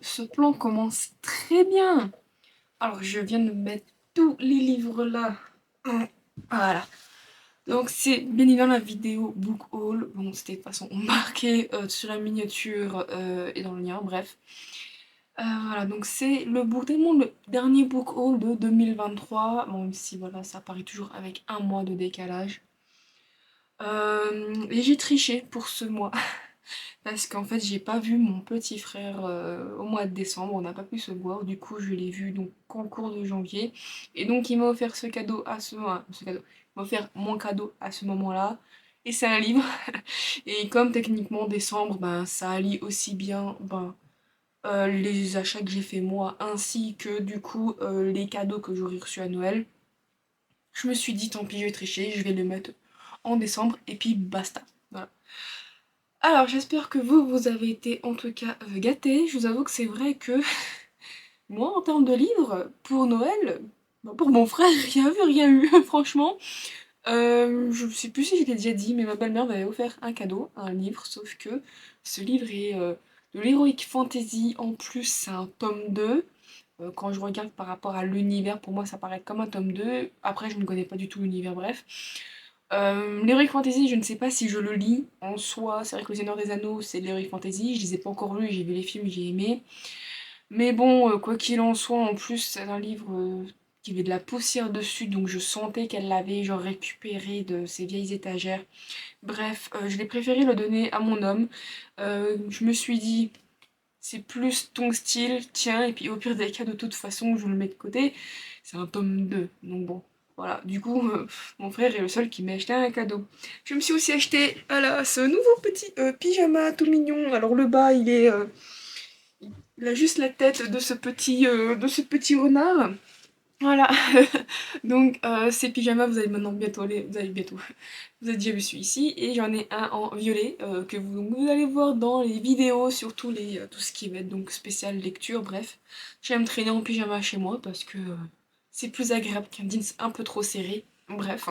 ce plan commence très bien. Alors, je viens de mettre tous les livres là. Voilà. Donc, c'est bien évidemment la vidéo book haul. Bon, c'était de façon marqué sur la miniature et dans le lien, bref. Voilà, donc c'est le dernier book haul de 2023. Bon, même si voilà, ça apparaît toujours avec un mois de décalage. Et j'ai triché pour ce mois. Parce qu'en fait, j'ai pas vu mon petit frère au mois de décembre, on n'a pas pu se voir, du coup je l'ai vu donc en cours de janvier. Et donc il m'a offert ce cadeau à ce cadeau. Il m'a offert mon cadeau à ce moment-là. Et c'est un livre. Et comme techniquement décembre, ben ça allie aussi bien les achats que j'ai fait moi, ainsi que du coup les cadeaux que j'aurais reçus à Noël. Je me suis dit tant pis, je vais tricher, je vais le mettre en décembre et puis basta. Voilà. Alors j'espère que vous avez été en tout cas gâtés. Je vous avoue que c'est vrai que moi en termes de livres, pour Noël, bah, pour mon frère, rien vu, rien eu, franchement. Je sais plus si je l'ai déjà dit, mais ma belle-mère m'avait offert un cadeau, un livre, sauf que ce livre est de l'Heroic Fantasy, en plus c'est un tome 2. Quand je regarde par rapport à l'univers, pour moi ça paraît comme un tome 2. Après je ne connais pas du tout l'univers, bref. L'Heroic Fantasy, je ne sais pas si je le lis en soi. C'est vrai que Le Seigneur des Anneaux, c'est de l'Heroic Fantasy. Je les ai pas encore lus, j'ai vu les films, j'ai aimé. Mais bon, quoi qu'il en soit, en plus, c'est un livre qui avait de la poussière dessus, donc je sentais qu'elle l'avait genre récupéré de ses vieilles étagères. Bref, je l'ai préféré le donner à mon homme. Je me suis dit, c'est plus ton style, tiens, et puis au pire des cas, de toute façon, je le mets de côté. C'est un tome 2 donc bon. Voilà, du coup, mon frère est le seul qui m'a acheté un cadeau. Je me suis aussi acheté, voilà, ce nouveau petit pyjama tout mignon. Alors le bas, il a juste la tête de ce petit renard. Voilà, donc ces pyjamas, vous allez maintenant bientôt vous allez bientôt, vous avez déjà vu celui-ci, et j'en ai un en violet que vous allez voir dans les vidéos, surtout tout ce qui va être donc spécial lecture, bref. J'aime traîner en pyjama chez moi parce que c'est plus agréable qu'un jeans un peu trop serré, bref.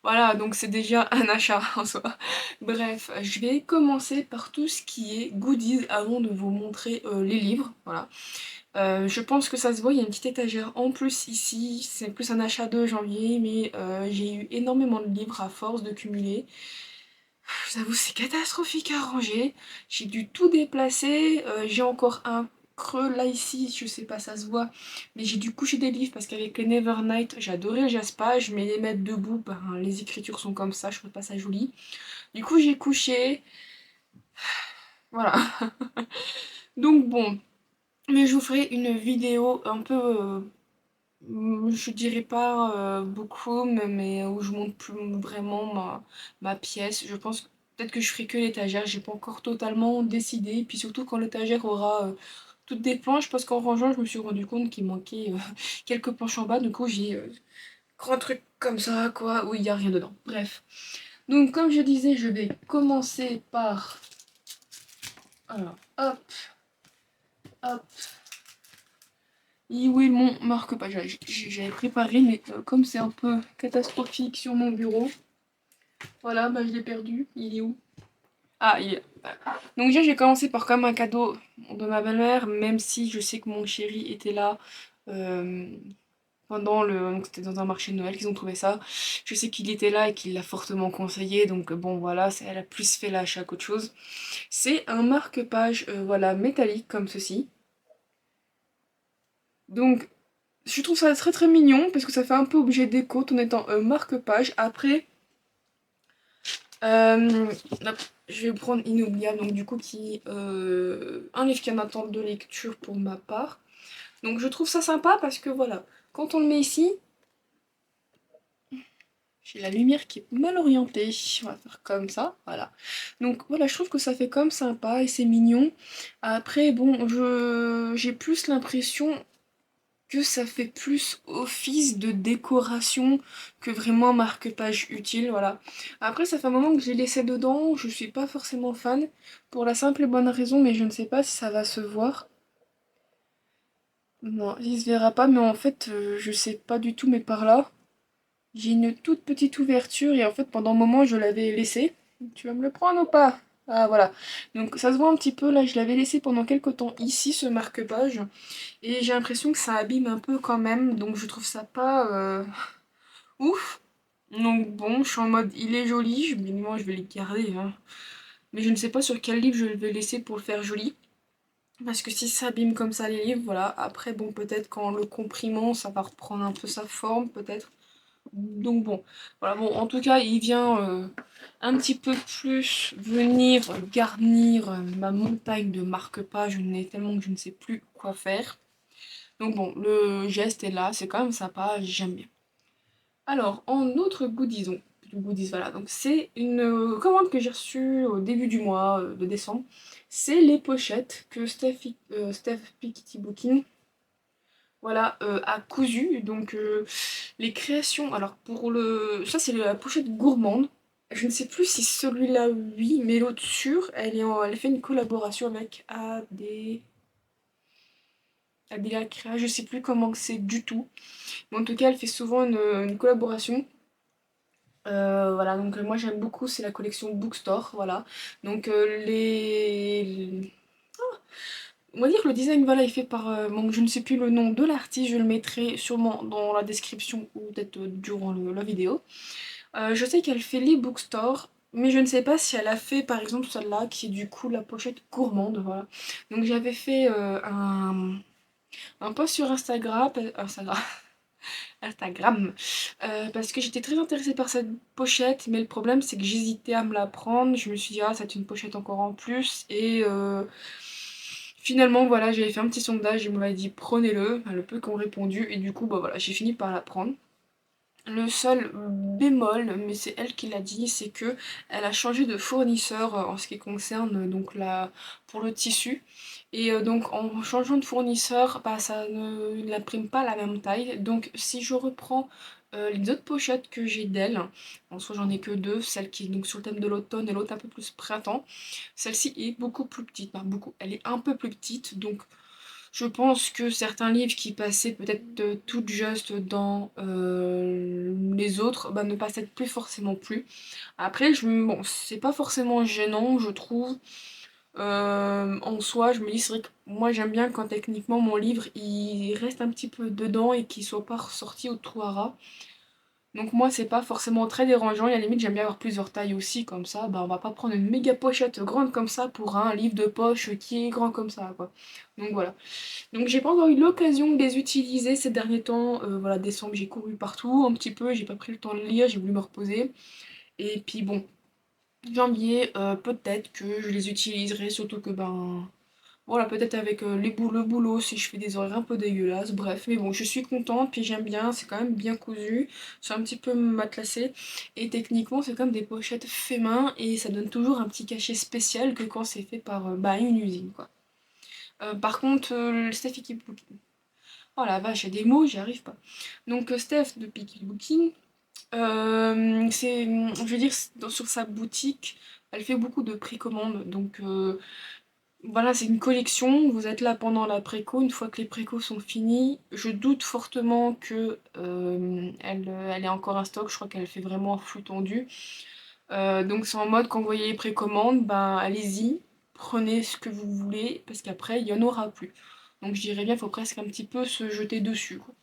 Voilà, donc c'est déjà un achat en soi. Bref, je vais commencer par tout ce qui est goodies avant de vous montrer les livres, voilà. Je pense que ça se voit, il y a une petite étagère en plus ici, c'est plus un achat de janvier, mais j'ai eu énormément de livres à force de cumuler. Je vous avoue, c'est catastrophique à ranger, j'ai dû tout déplacer, j'ai encore un creux là ici, je sais pas, ça se voit, mais j'ai dû coucher des livres parce qu'avec les Nevernight, j'adorais le Jaspage, mais les mettre debout, ben, les écritures sont comme ça, je trouve pas ça joli. Du coup, j'ai couché, voilà. Donc bon, mais je vous ferai une vidéo un peu je dirais pas beaucoup, mais où je montre plus vraiment ma pièce. Je pense peut-être que je ferai que l'étagère, j'ai pas encore totalement décidé. Et puis surtout quand l'étagère aura toutes des planches, parce qu'en rangeant, je me suis rendu compte qu'il manquait quelques planches en bas. Du coup, j'ai grand truc comme ça, quoi, où il n'y a rien dedans. Bref. Donc, comme je disais, je vais commencer par. Alors, hop, hop. Et où est mon marque-page? J'avais préparé, mais comme c'est un peu catastrophique sur mon bureau, voilà, bah je l'ai perdu. Il est où? Ah, il est là. Donc déjà, j'ai commencé par comme un cadeau de ma belle-mère, même si je sais que mon chéri était là euh, pendant le... Donc c'était dans un marché de Noël qu'ils ont trouvé ça. Je sais qu'il était là et qu'il l'a fortement conseillé, donc bon voilà, elle a plus fait l'achat qu'autre chose. C'est un marque-page, voilà, métallique comme ceci. Donc je trouve ça très très mignon parce que ça fait un peu objet déco tout en étant marque-page. Après, hop, je vais prendre Inoubliable, donc du coup un livre qui est en attente de lecture pour ma part. Donc je trouve ça sympa parce que voilà, quand on le met ici, j'ai la lumière qui est mal orientée. On va faire comme ça, voilà. Donc voilà, je trouve que ça fait comme sympa et c'est mignon. Après, bon, j'ai plus l'impression que ça fait plus office de décoration que vraiment un marque-page utile, voilà. Après, ça fait un moment que j'ai laissé dedans, je suis pas forcément fan, pour la simple et bonne raison, mais je ne sais pas si ça va se voir. Non, il se verra pas, mais en fait, je sais pas du tout, mais par là, j'ai une toute petite ouverture, et en fait, pendant un moment, je l'avais laissé. Tu vas me le prendre ou pas? Ah voilà, donc ça se voit un petit peu là, je l'avais laissé pendant quelques temps ici ce marque-page et j'ai l'impression que ça abîme un peu quand même, donc je trouve ça pas ouf. Donc bon, je suis en mode il est joli, je me dis moi je vais le garder, hein. Mais je ne sais pas sur quel livre je vais laisser pour le faire joli. Parce que si ça abîme comme ça les livres, voilà, après bon peut-être qu'en le comprimant ça va reprendre un peu sa forme peut-être. Donc bon, voilà, bon en tout cas il vient un petit peu plus venir garnir ma montagne de marque-pages, je n'ai tellement que je ne sais plus quoi faire. Donc bon, le geste est là, c'est quand même sympa, j'aime bien. Alors, en autre goodies, voilà, donc c'est une commande que j'ai reçue au début du mois de décembre. C'est les pochettes que Steph Piketty Booking, voilà, a cousu. Donc les créations, alors pour le... Ça c'est la pochette gourmande. Je ne sais plus si celui-là, oui, mais l'autre sûr, elle fait une collaboration avec Adela Crea, je sais plus comment c'est du tout. Mais en tout cas, elle fait souvent une collaboration. Voilà, donc moi j'aime beaucoup, c'est la collection Bookstore, voilà. Donc on va dire que le design, voilà, est fait par, bon, je ne sais plus le nom de l'artiste, je le mettrai sûrement dans la description ou peut-être durant la vidéo. Je sais qu'elle fait les Bookstore, mais je ne sais pas si elle a fait par exemple celle-là, qui est du coup la pochette gourmande, voilà. Donc j'avais fait un post sur Instagram, parce que j'étais très intéressée par cette pochette, mais le problème c'est que j'hésitais à me la prendre. Je me suis dit, ah, c'est une pochette encore en plus, et finalement, voilà, j'avais fait un petit sondage, il m'avait dit prenez-le, le peu qu'ont répondu, et du coup, bah voilà, j'ai fini par la prendre. Le seul bémol, mais c'est elle qui l'a dit, c'est que elle a changé de fournisseur en ce qui concerne donc pour le tissu. Et donc en changeant de fournisseur, bah, ça ne n'imprime pas la même taille. Donc si je reprends les autres pochettes que j'ai d'elle, en soi j'en ai que deux, celle qui est donc sur le thème de l'automne et l'autre un peu plus printemps. Celle-ci est beaucoup plus petite, enfin beaucoup, elle est un peu plus petite, donc je pense que certains livres qui passaient peut-être tout juste dans les autres, bah, ne passent peut-être plus forcément plus. Après, bon, c'est pas forcément gênant, je trouve. En soi, je me dis, c'est vrai que moi j'aime bien quand techniquement mon livre il reste un petit peu dedans et qu'il soit pas ressorti au trou à rats. Donc moi c'est pas forcément très dérangeant, et à la limite j'aime bien avoir plusieurs tailles aussi, comme ça bah on va pas prendre une méga pochette grande comme ça pour un livre de poche qui est grand comme ça quoi. Donc voilà. Donc j'ai pas encore eu l'occasion de les utiliser ces derniers temps, voilà, décembre j'ai couru partout un petit peu, j'ai pas pris le temps de lire, j'ai voulu me reposer. Et puis bon, janvier, peut-être que je les utiliserai, surtout que ben voilà, peut-être avec le boulot si je fais des horaires un peu dégueulasses, bref, mais bon, je suis contente, puis j'aime bien, c'est quand même bien cousu, c'est un petit peu matelassé, et techniquement c'est comme des pochettes fait main, et ça donne toujours un petit cachet spécial que quand c'est fait par bah, une usine, quoi. Par contre, le Steph Keep Booking, oh la vache, il y a des mots, j'y arrive pas. Donc Steph de Keep Booking, je veux dire, sur sa boutique, elle fait beaucoup de précommandes, donc voilà, c'est une collection, vous êtes là pendant la préco, une fois que les précos sont finis, je doute fortement que elle ait encore un stock, je crois qu'elle fait vraiment un flux tendu. Donc c'est en mode quand vous voyez les précommandes, ben allez-y, prenez ce que vous voulez, parce qu'après il y en aura plus. Donc je dirais bien, il faut presque un petit peu se jeter dessus, quoi.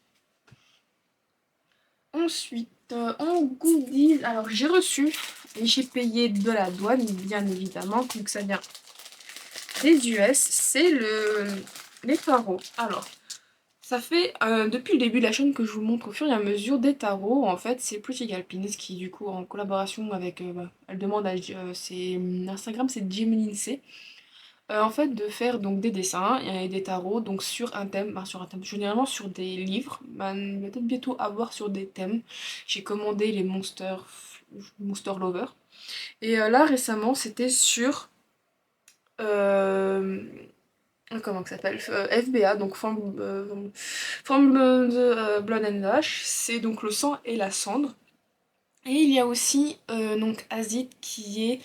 Ensuite, en goodies, alors j'ai reçu et j'ai payé de la douane, bien évidemment, donc ça vient des US, c'est les tarots. Alors, ça fait depuis le début de la chaîne que je vous montre au fur et à mesure des tarots. En fait, c'est Pretty Galpines qui, du coup, en collaboration avec. Bah, elle demande à. Instagram, c'est Jimmy Lindsay. En fait, de faire donc des dessins et des tarots donc sur un thème, enfin, sur un thème, généralement sur des livres. Bah, il va peut-être bientôt avoir sur des thèmes. J'ai commandé les Monster Lover. Et là, récemment, c'était sur. euh, Comment que ça s'appelle, FBA, donc From Blood and Ash, c'est donc le sang et la cendre. Et il y a aussi donc Azit qui est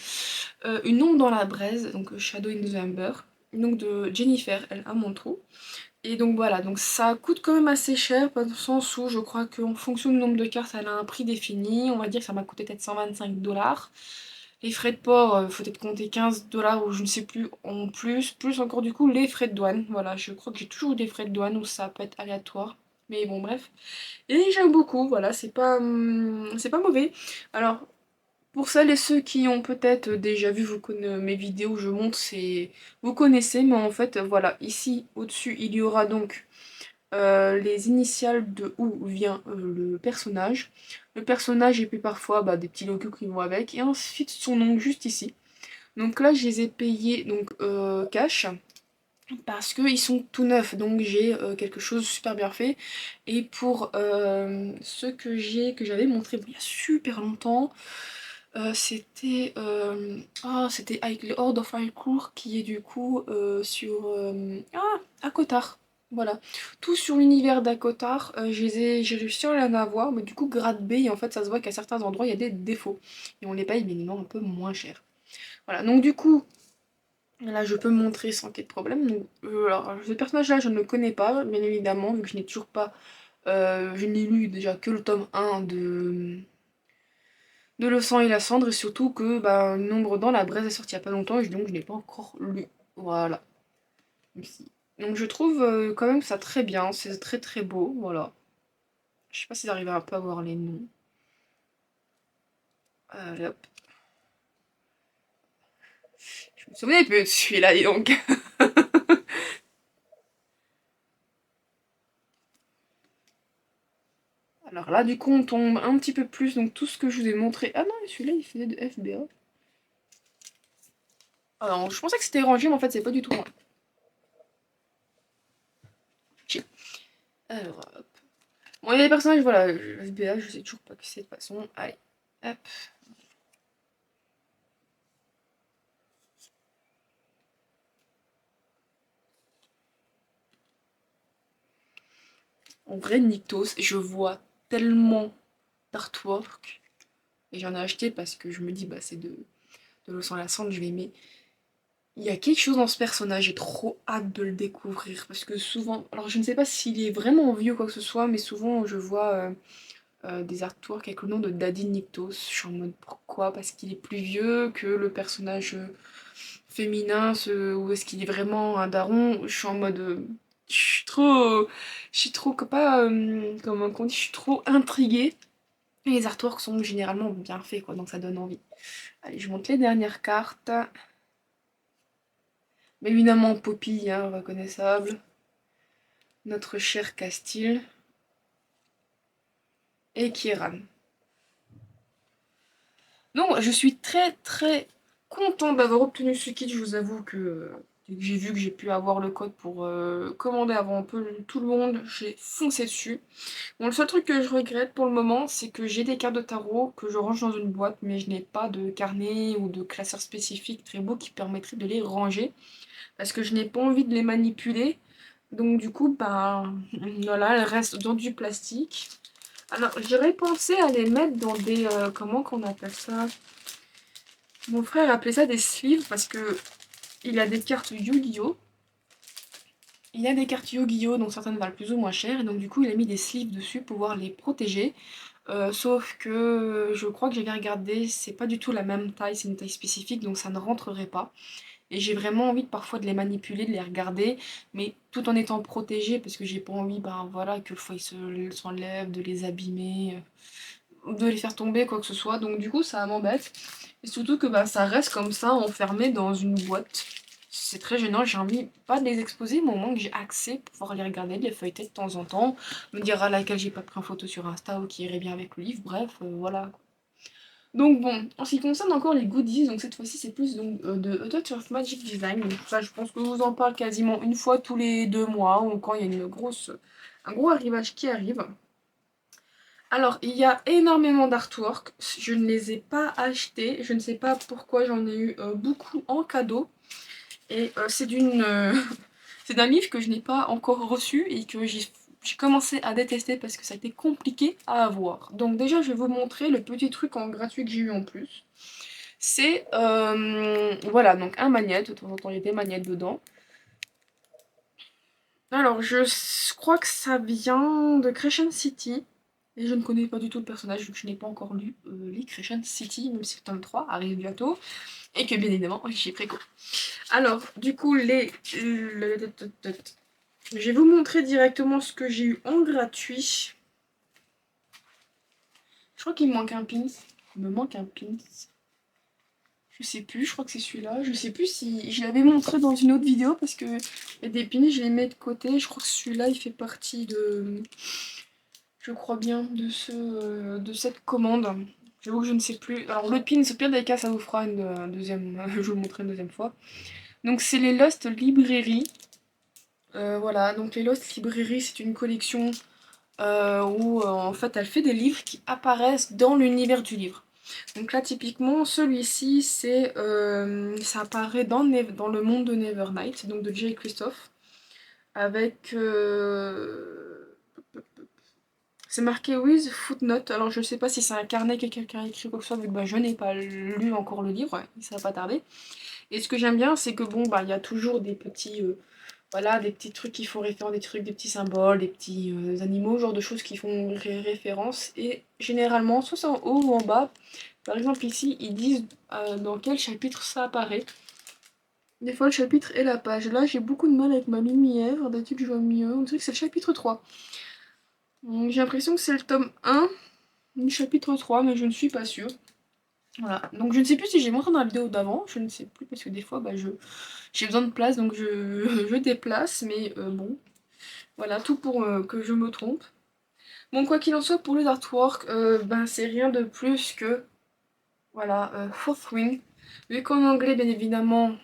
une ombre dans la braise, donc Shadow in November, donc de Jennifer L. Amontrou. Et donc voilà, donc ça coûte quand même assez cher, dans le sens où je crois qu'en fonction du nombre de cartes, elle a un prix défini. On va dire que ça m'a coûté peut-être 125 $. Les frais de port, faut peut-être compter 15 $ ou je ne sais plus en plus encore du coup les frais de douane. Voilà, je crois que j'ai toujours eu des frais de douane ou ça peut être aléatoire. Mais bon, bref. Et j'aime beaucoup, voilà, c'est pas mauvais. Alors, pour celles et ceux qui ont peut-être déjà vu mes vidéos où je montre, vous connaissez, mais en fait, voilà, ici au-dessus, il y aura donc les initiales de où vient le personnage. Le personnage et puis parfois bah, des petits logos qui vont avec. Et ensuite son nom juste ici. Donc là je les ai payés donc, cash. Parce qu'ils sont tout neufs, donc j'ai quelque chose de super bien fait. Et pour ceux que j'avais montré il y a super longtemps, c'était avec les Horde of Hycourt qui est du coup sur Akotar. Voilà, tout sur l'univers d'Akotar, j'ai réussi à en avoir, mais du coup grade B, et en fait ça se voit qu'à certains endroits il y a des défauts. Et on les paye évidemment un peu moins cher. Voilà, donc du coup, là je peux me montrer sans qu'il y ait de problème. Donc, alors, ce personnage-là je ne le connais pas, bien évidemment, vu que je n'ai toujours pas... je n'ai lu déjà que le tome 1 de Le sang et la cendre, et surtout que bah, Nombre dans la braise est sorti il y a pas longtemps, et donc je n'ai pas encore lu. Voilà. Ici. Donc je trouve quand même ça très bien, c'est très très beau, voilà. Je sais pas si j'arrive à un peu à voir les noms. Allez, hop. Je me souvenais plus de celui-là, dis donc. Alors là, du coup, on tombe un petit peu plus, donc tout ce que je vous ai montré... Ah non, celui-là, il faisait de FBA. Alors, je pensais que c'était rangé, mais en fait, c'est pas du tout rangé. Alors, hop. Bon, il y a des personnages, voilà, FBA, je sais toujours pas qui c'est de toute façon. Allez, hop. En vrai, Nyctos, je vois tellement d'artwork. Et j'en ai acheté parce que je me dis, bah c'est de l'eau sans la cendre, je vais aimer. Il y a quelque chose dans ce personnage, j'ai trop hâte de le découvrir. Parce que souvent, alors je ne sais pas s'il est vraiment vieux ou quoi que ce soit, mais souvent je vois des artworks avec le nom de Daddy Nyctos. Je suis en mode pourquoi? Parce qu'il est plus vieux que le personnage féminin, ou est-ce qu'il est vraiment un daron? Je suis en mode. Je suis trop, pas, comment on dit, je suis trop intriguée. Et les artworks sont généralement bien faits, quoi, donc ça donne envie. Allez, je monte les dernières cartes. Mais évidemment, Poppy, hein, reconnaissable. Notre cher Castile. Et Kieran. Donc, je suis très très contente d'avoir obtenu ce kit. Je vous avoue que dès que j'ai vu que j'ai pu avoir le code pour commander avant un peu tout le monde, j'ai foncé dessus. Bon, le seul truc que je regrette pour le moment, c'est que j'ai des cartes de tarot que je range dans une boîte, mais je n'ai pas de carnet ou de classeur spécifique très beau qui permettrait de les ranger. Parce que je n'ai pas envie de les manipuler. Donc du coup, ben voilà, elles restent dans du plastique. Alors, j'aurais pensé à les mettre dans des... comment qu'on appelle ça? Mon frère appelait ça des sleeves parce que il a des cartes Yu-Gi-Oh! Il a des cartes Yu-Gi-Oh! Donc certaines valent plus ou moins cher. Et donc du coup, il a mis des sleeves dessus pour pouvoir les protéger. Sauf que je crois que j'avais regardé, c'est pas du tout la même taille, c'est une taille spécifique, donc ça ne rentrerait pas. Et j'ai vraiment envie parfois de les manipuler, de les regarder, mais tout en étant protégée, parce que j'ai pas envie, ben voilà, que le foie s'enlève, de les abîmer, de les faire tomber, quoi que ce soit. Donc du coup, ça m'embête. Et surtout que bah, ça reste comme ça, enfermé dans une boîte. C'est très gênant, j'ai envie pas de les exposer, mais au moins que j'ai accès pour pouvoir les regarder, de les feuilleter de temps en temps, me dire à laquelle j'ai pas pris en photo sur Insta ou qui irait bien avec le livre, bref, voilà. Donc bon, en ce qui concerne encore les goodies, donc cette fois-ci c'est plus donc, de A Touch of Magic Design. Donc ça je pense que je vous en parle quasiment une fois tous les 2 mois ou quand il y a un gros arrivage qui arrive. Alors il y a énormément d'artwork, je ne les ai pas achetés, je ne sais pas pourquoi j'en ai eu beaucoup en cadeau. Et c'est d'un livre que je n'ai pas encore reçu et que j'ai commencé à détester parce que ça a été compliqué à avoir. Donc déjà je vais vous montrer le petit truc en gratuit que j'ai eu en plus. C'est, voilà, donc un magnète, de temps en temps il y a des magnettes dedans. Alors je crois que ça vient de Crescent City. Et je ne connais pas du tout le personnage vu que je n'ai pas encore lu Lee Crescent City, même si le tome 3 arrive bientôt. Et que bien évidemment, j'ai préco. Alors, du coup, je vais vous montrer directement ce que j'ai eu en gratuit. Je crois qu'il me manque un pins. Il me manque un pins. Je sais plus, je crois que c'est celui-là. Je sais plus si je l'avais montré dans une autre vidéo parce que les des pins, je les mets de côté. Je crois que celui-là, il fait partie de... Je crois bien de cette commande. J'avoue que je ne sais plus. Alors le pin, au pire des cas, ça vous fera une deuxième... je vous le montrerai une deuxième fois. Donc c'est les Lost Librairie. Voilà, donc les Lost Librairie, c'est une collection où en fait elle fait des livres qui apparaissent dans l'univers du livre. Donc là typiquement celui-ci ça apparaît dans le monde de Nevernight, donc de Jay Christophe, avec c'est marqué with footnote. Alors je sais pas si c'est un carnet que quelqu'un a écrit quoi que ce soit, vu que bah, je n'ai pas lu encore le livre, ouais, ça va pas tarder. Et ce que j'aime bien c'est que bon bah il y a toujours des petits voilà, des petits trucs qui font référence, des trucs, des petits symboles, des petits animaux, genre de choses qui font référence. Et généralement, soit c'est en haut ou en bas. Par exemple ici, ils disent dans quel chapitre ça apparaît. Des fois le chapitre et la page. Là j'ai beaucoup de mal avec ma lumière, d'habitude je vois mieux. On dirait que c'est le chapitre 3. J'ai l'impression que c'est le tome 1 du chapitre 3, mais je ne suis pas sûre. Voilà, donc je ne sais plus si j'ai montré dans la vidéo d'avant, je ne sais plus parce que des fois bah, j'ai besoin de place donc je déplace, mais bon, voilà, tout pour que je me trompe. Bon, quoi qu'il en soit, pour les artworks, ben, c'est rien de plus que, voilà, Fourth Wing. Vu qu'en anglais, bien évidemment,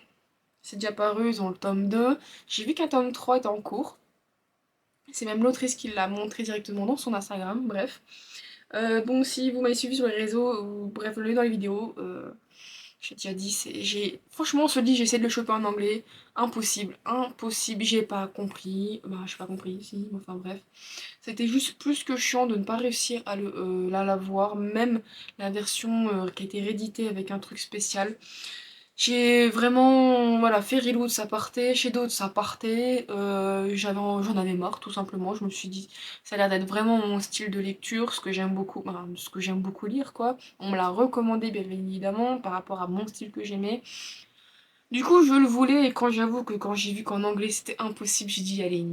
c'est déjà paru dans le tome 2, j'ai vu qu'un tome 3 est en cours. C'est même l'autrice qui l'a montré directement dans son Instagram, bref. Bon, si vous m'avez suivi sur les réseaux, ou bref, vous l'avez dans les vidéos, j'ai déjà dit, franchement, ce livre, j'ai essayé de le choper en anglais. Impossible, impossible, j'ai pas compris. Bah, j'ai pas compris, si, enfin bref. C'était juste plus que chiant de ne pas réussir à l'avoir, même la version qui a été rééditée avec un truc spécial. J'ai vraiment, voilà, fait Reload, ça partait, Shadow, ça partait, j'en avais marre tout simplement, je me suis dit, ça a l'air d'être vraiment mon style de lecture, ce que j'aime beaucoup, enfin, ce que j'aime beaucoup lire quoi. On me l'a recommandé bien évidemment par rapport à mon style que j'aimais. Du coup, je le voulais et quand j'avoue que quand j'ai vu qu'en anglais c'était impossible, j'ai dit allez,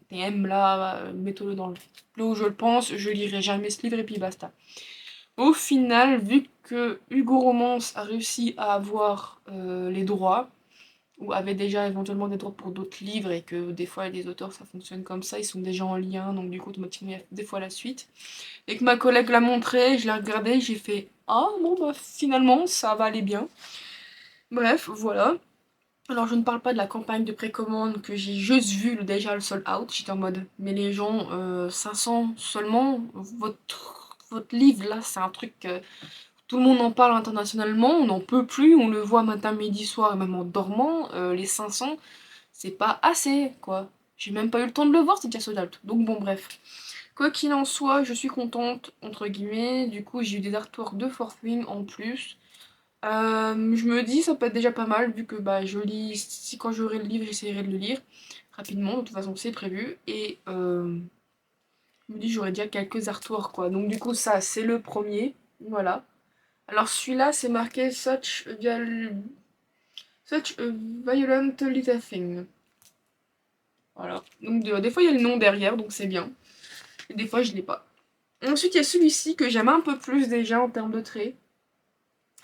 TM là, mets-le dans le lot où je le pense, je lirai jamais ce livre et puis basta. Au final, vu que Hugo Romance a réussi à avoir les droits, ou avait déjà éventuellement des droits pour d'autres livres, et que des fois les auteurs ça fonctionne comme ça, ils sont déjà en lien, donc du coup automatiquement il y a des fois la suite. Et que ma collègue l'a montré, je l'ai regardé, j'ai fait ah bon bah finalement ça va aller bien. Bref, voilà. Alors je ne parle pas de la campagne de précommande que j'ai juste vu déjà le sold out, j'étais en mode mais les gens 500 seulement, votre livre là c'est un truc tout le monde en parle internationalement, on n'en peut plus, on le voit matin, midi, soir et même en dormant, les 500 c'est pas assez quoi. J'ai même pas eu le temps de le voir, c'est déjà sold out. Donc bon bref. Quoi qu'il en soit, je suis contente, entre guillemets, du coup j'ai eu des artworks de Fourth Wing en plus. Je me dis ça peut être déjà pas mal vu que bah je lis, si quand j'aurai le livre j'essaierai de le lire rapidement, de toute façon c'est prévu et je me dis j'aurai déjà quelques artworks quoi, donc du coup ça c'est le premier, voilà. Alors celui-là c'est marqué Such a Violent Little Thing, voilà, donc des fois il y a le nom derrière donc c'est bien, et des fois je l'ai pas. Ensuite il y a celui-ci que j'aime un peu plus déjà en termes de traits,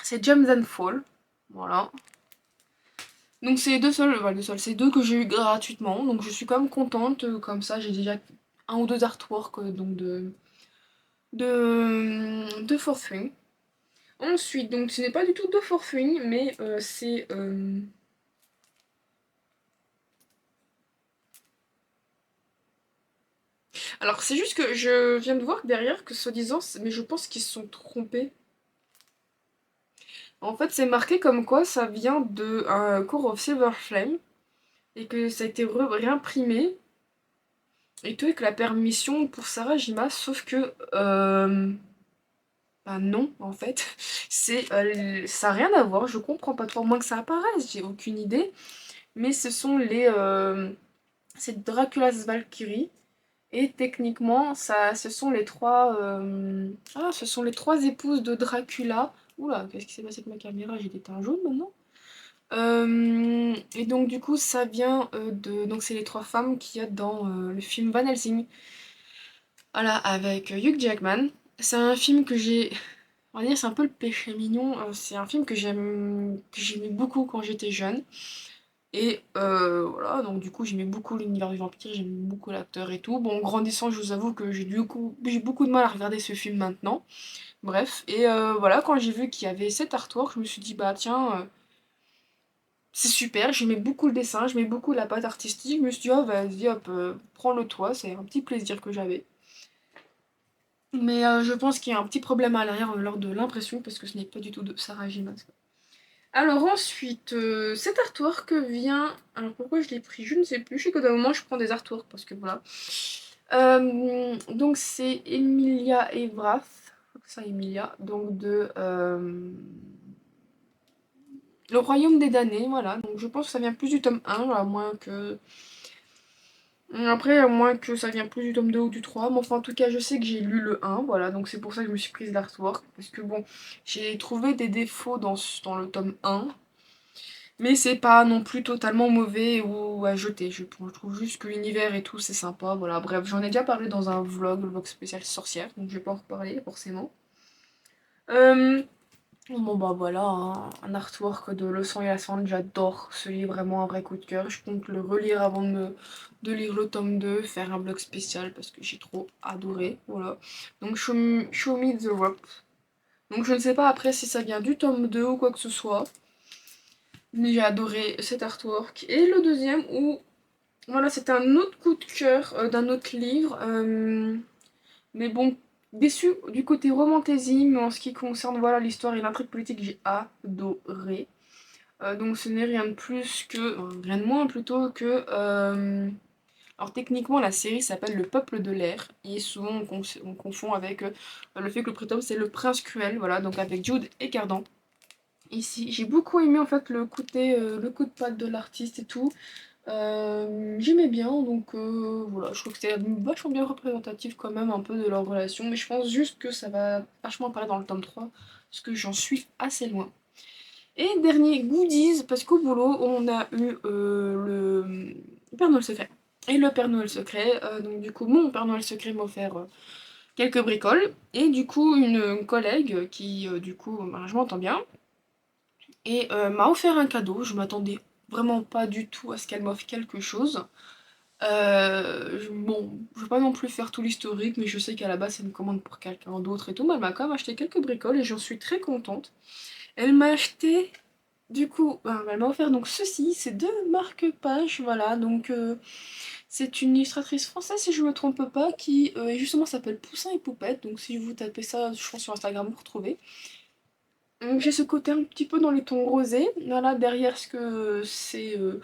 c'est Gems and Fall, voilà. Donc c'est les deux seuls, voilà, c'est deux que j'ai eu gratuitement, donc je suis quand même contente, comme ça j'ai déjà un ou deux artworks donc de Forthwing. Ensuite, donc ce n'est pas du tout de Forthwing, mais c'est... Alors c'est juste que je viens de voir que derrière, que soi-disant, mais je pense qu'ils se sont trompés. En fait c'est marqué comme quoi ça vient de un Core of Silver Flame, et que ça a été réimprimé, et tout avec la permission pour Sarah Jima, sauf que... Bah non, en fait, ça n'a rien à voir, je comprends pas trop, moins que ça apparaisse, j'ai aucune idée, mais ce sont c'est Dracula's Valkyrie, Et techniquement, ça, ce sont les trois épouses de Dracula. Oula, qu'est-ce qui s'est passé avec ma caméra? J'ai éteint un jaune maintenant. Et donc du coup, ça vient de... Donc c'est les trois femmes qu'il y a dans le film Van Helsing. Voilà, avec Hugh Jackman. C'est un film que j'ai... On va dire c'est un peu le péché mignon. C'est un film que j'aimais beaucoup quand j'étais jeune. Et voilà, donc du coup j'aimais beaucoup l'univers du vampire, j'aimais beaucoup l'acteur et tout. Bon, en grandissant, je vous avoue que j'ai beaucoup de mal à regarder ce film maintenant. Bref, et voilà, quand j'ai vu qu'il y avait cet artwork, je me suis dit, bah tiens, c'est super, j'aimais beaucoup le dessin, j'aimais beaucoup la patte artistique. Je me suis dit, oh vas-y, hop, prends-le toi, c'est un petit plaisir que j'avais. Mais je pense qu'il y a un petit problème à l'arrière lors de l'impression, parce que ce n'est pas du tout de Sarah J. Maas. Alors ensuite, cet artwork vient... Alors pourquoi je l'ai pris? Je ne sais plus. Je sais qu'au d'un moment je prends des artworks parce que voilà. Donc c'est Emilia Evrath. Ça, Emilia. Donc de Le Royaume des damnés, voilà. Donc je pense que ça vient plus du tome 1, à moins que... Après, à moins que ça vient plus du tome 2 ou du 3. Mais enfin, en tout cas, je sais que j'ai lu le 1, voilà. Donc c'est pour ça que je me suis prise l'artwork. Parce que bon, j'ai trouvé des défauts dans le tome 1. Mais c'est pas non plus totalement mauvais ou à jeter. Je trouve juste que l'univers et tout, c'est sympa. Voilà, bref, j'en ai déjà parlé dans un vlog, le vlog spécial sorcière, donc je vais pas en reparler forcément. Euh, bon bah voilà, hein, un artwork de Le sang et la cendre, j'adore ce livre, vraiment un vrai coup de cœur. Je compte le relire avant de lire le tome 2, faire un vlog spécial parce que j'ai trop adoré. Voilà. Donc Show Me the Rope. Donc je ne sais pas après si ça vient du tome 2 ou quoi que ce soit. Mais j'ai adoré cet artwork. Et le deuxième où, voilà, c'est un autre coup de cœur d'un autre livre. Mais bon, déçu du côté romantasy, mais en ce qui concerne voilà l'histoire et l'intrigue politique, j'ai adoré. Donc ce n'est rien de plus que, rien de moins plutôt que... alors techniquement la série s'appelle Le Peuple de l'air et souvent on confond avec le fait que le prétome c'est le prince cruel, voilà, donc avec Jude et Cardan. Ici, j'ai beaucoup aimé en fait le coup de patte de l'artiste et tout. J'aimais bien, donc voilà, je trouve que c'était vachement bien représentatif quand même un peu de leur relation, mais je pense juste que ça va vachement apparaître dans le tome 3 parce que j'en suis assez loin. Et dernier goodies, parce qu'au boulot, on a eu le Père Noël secret. Et le Père Noël secret, donc du coup, mon Père Noël secret m'a offert quelques bricoles, et du coup, une collègue qui, du coup, bah, je m'entends bien, et m'a offert un cadeau. Je m'attendais vraiment pas du tout à ce qu'elle m'offre quelque chose. Bon, je vais pas non plus faire tout l'historique, mais je sais qu'à la base c'est une commande pour quelqu'un d'autre et tout, mais elle m'a quand même acheté quelques bricoles et j'en suis très contente. Elle m'a acheté, du coup, elle m'a offert donc ceci, c'est deux marque-pages, voilà, donc c'est une illustratrice française si je me trompe pas, qui justement s'appelle Poussin et Poupette, donc si vous tapez ça, je pense sur Instagram, vous retrouvez. Donc j'ai ce côté un petit peu dans les tons rosés, voilà, derrière ce que c'est... je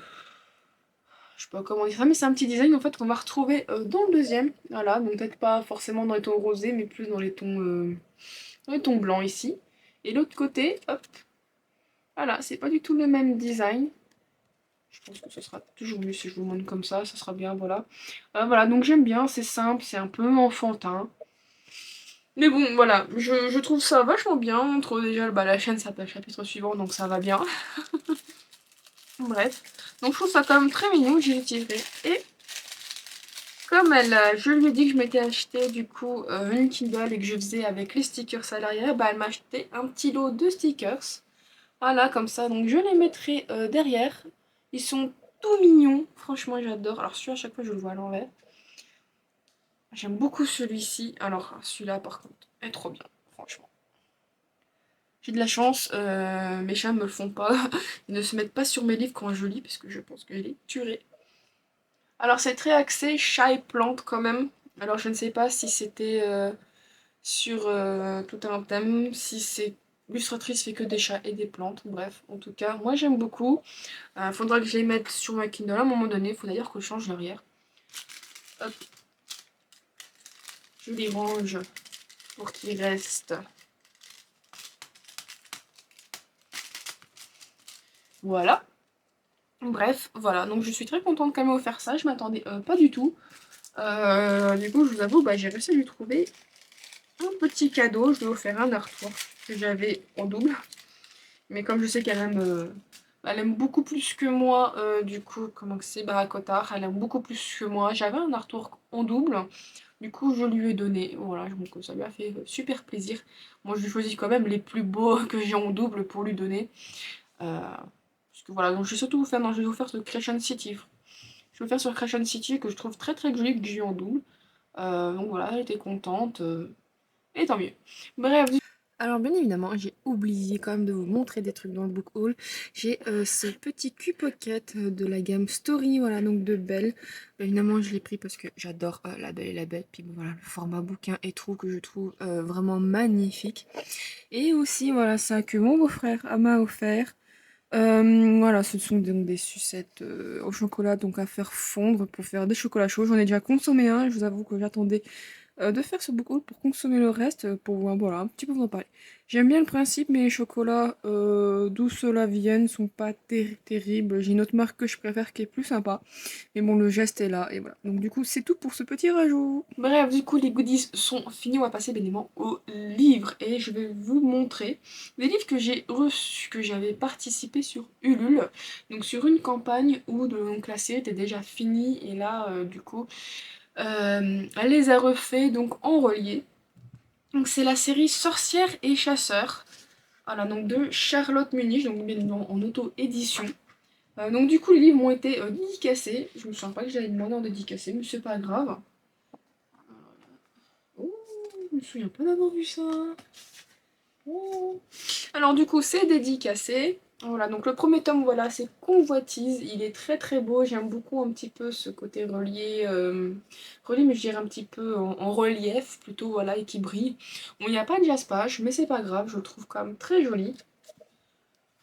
sais pas comment dire ça, mais c'est un petit design en fait qu'on va retrouver dans le deuxième. Voilà, donc peut-être pas forcément dans les tons rosés, mais plus dans les tons blancs ici. Et l'autre côté, hop, voilà, c'est pas du tout le même design. Je pense que ce sera toujours mieux si je vous montre comme ça sera bien, voilà. Voilà, donc j'aime bien, c'est simple, c'est un peu enfantin. Mais bon, voilà, je trouve ça vachement bien. On trouve déjà, bah, la chaîne s'appelle chapitre suivant, donc ça va bien. Bref, donc je trouve ça quand même très mignon, j'ai tiré. Et comme je lui ai dit que je m'étais acheté du coup une Kindle et que je faisais avec les stickers à l'arrière, bah elle m'a acheté un petit lot de stickers. Voilà, comme ça, donc je les mettrai derrière. Ils sont tout mignons, franchement j'adore. Alors celui-là à chaque fois je le vois à l'envers. J'aime beaucoup celui-ci. Alors celui-là par contre est trop bien, franchement. J'ai de la chance, mes chats me le font pas. Ils ne se mettent pas sur mes livres quand je lis parce que je pense que je les tuerai. Alors c'est très axé chat et plantes quand même. Alors je ne sais pas si c'était sur tout un thème, si c'est l'illustratrice fait que des chats et des plantes, bref, en tout cas, moi j'aime beaucoup. Faudra que je les mette sur ma Kindle à un moment donné, faut d'ailleurs que je change l'arrière. Hop, je les range pour qu'ils restent. Voilà. Bref, voilà, donc je suis très contente qu'elle m'ait offert ça, je m'attendais pas du tout. Du coup, je vous avoue, j'ai réussi à lui trouver un petit cadeau. Je lui ai offert un artwork que j'avais en double. Mais comme je sais qu'elle aime, elle aime beaucoup plus que moi, du coup, comment que c'est, Barakotard, elle aime beaucoup plus que moi. J'avais un artwork en double, du coup, je lui ai donné. Voilà, donc ça lui a fait super plaisir. Moi, je lui choisis quand même les plus beaux que j'ai en double pour lui donner. Parce que voilà, donc je vais surtout vous faire, non, je vais vous faire ce Creation City. Je vais vous faire sur Creation City que je trouve très très joli, que j'ai eu en double. Donc voilà, elle était contente. Et tant mieux. Bref. Alors bien évidemment, j'ai oublié quand même de vous montrer des trucs dans le book haul. J'ai ce petit Q-Pocket de la gamme Story, voilà, donc de Belle. Évidemment, je l'ai pris parce que j'adore La Belle et la Bête. Puis bon, voilà, le format bouquin et tout que je trouve vraiment magnifique. Et aussi, voilà, ça que mon beau-frère m'a offert. Voilà, ce sont donc des sucettes au chocolat, donc à faire fondre pour faire des chocolats chauds. J'en ai déjà consommé un, je vous avoue que j'attendais de faire ce book haul pour consommer le reste, pour voilà, un petit peu vous en parler. J'aime bien le principe, mais les chocolats d'où cela viennent sont pas terribles. J'ai une autre marque que je préfère qui est plus sympa. Mais bon, le geste est là, et voilà. Donc du coup, c'est tout pour ce petit rajout. Bref, du coup, les goodies sont finis. On va passer bien évidemment aux livres. Et je vais vous montrer des livres que j'ai reçus, que j'avais participé sur Ulule. Donc sur une campagne où donc, la série était déjà finie. Et là, du coup, elle les a refaits donc en relié. Donc c'est la série Sorcière et Chasseur. Voilà, donc de Charlotte Munich, donc bien évidemment en auto-édition. Donc du coup les livres m'ont été dédicacés. Je me souviens pas que j'avais demandé en dédicacé, mais c'est pas grave. Oh, je me souviens pas d'avoir vu ça. Oh. Alors du coup c'est dédicacé. Voilà, donc le premier tome, voilà, c'est Convoitise. Il est très très beau. J'aime beaucoup un petit peu ce côté relié, relié, mais je dirais un petit peu en relief plutôt, voilà, et qui brille. Bon, il n'y a pas de jaspage, mais c'est pas grave, je le trouve quand même très joli.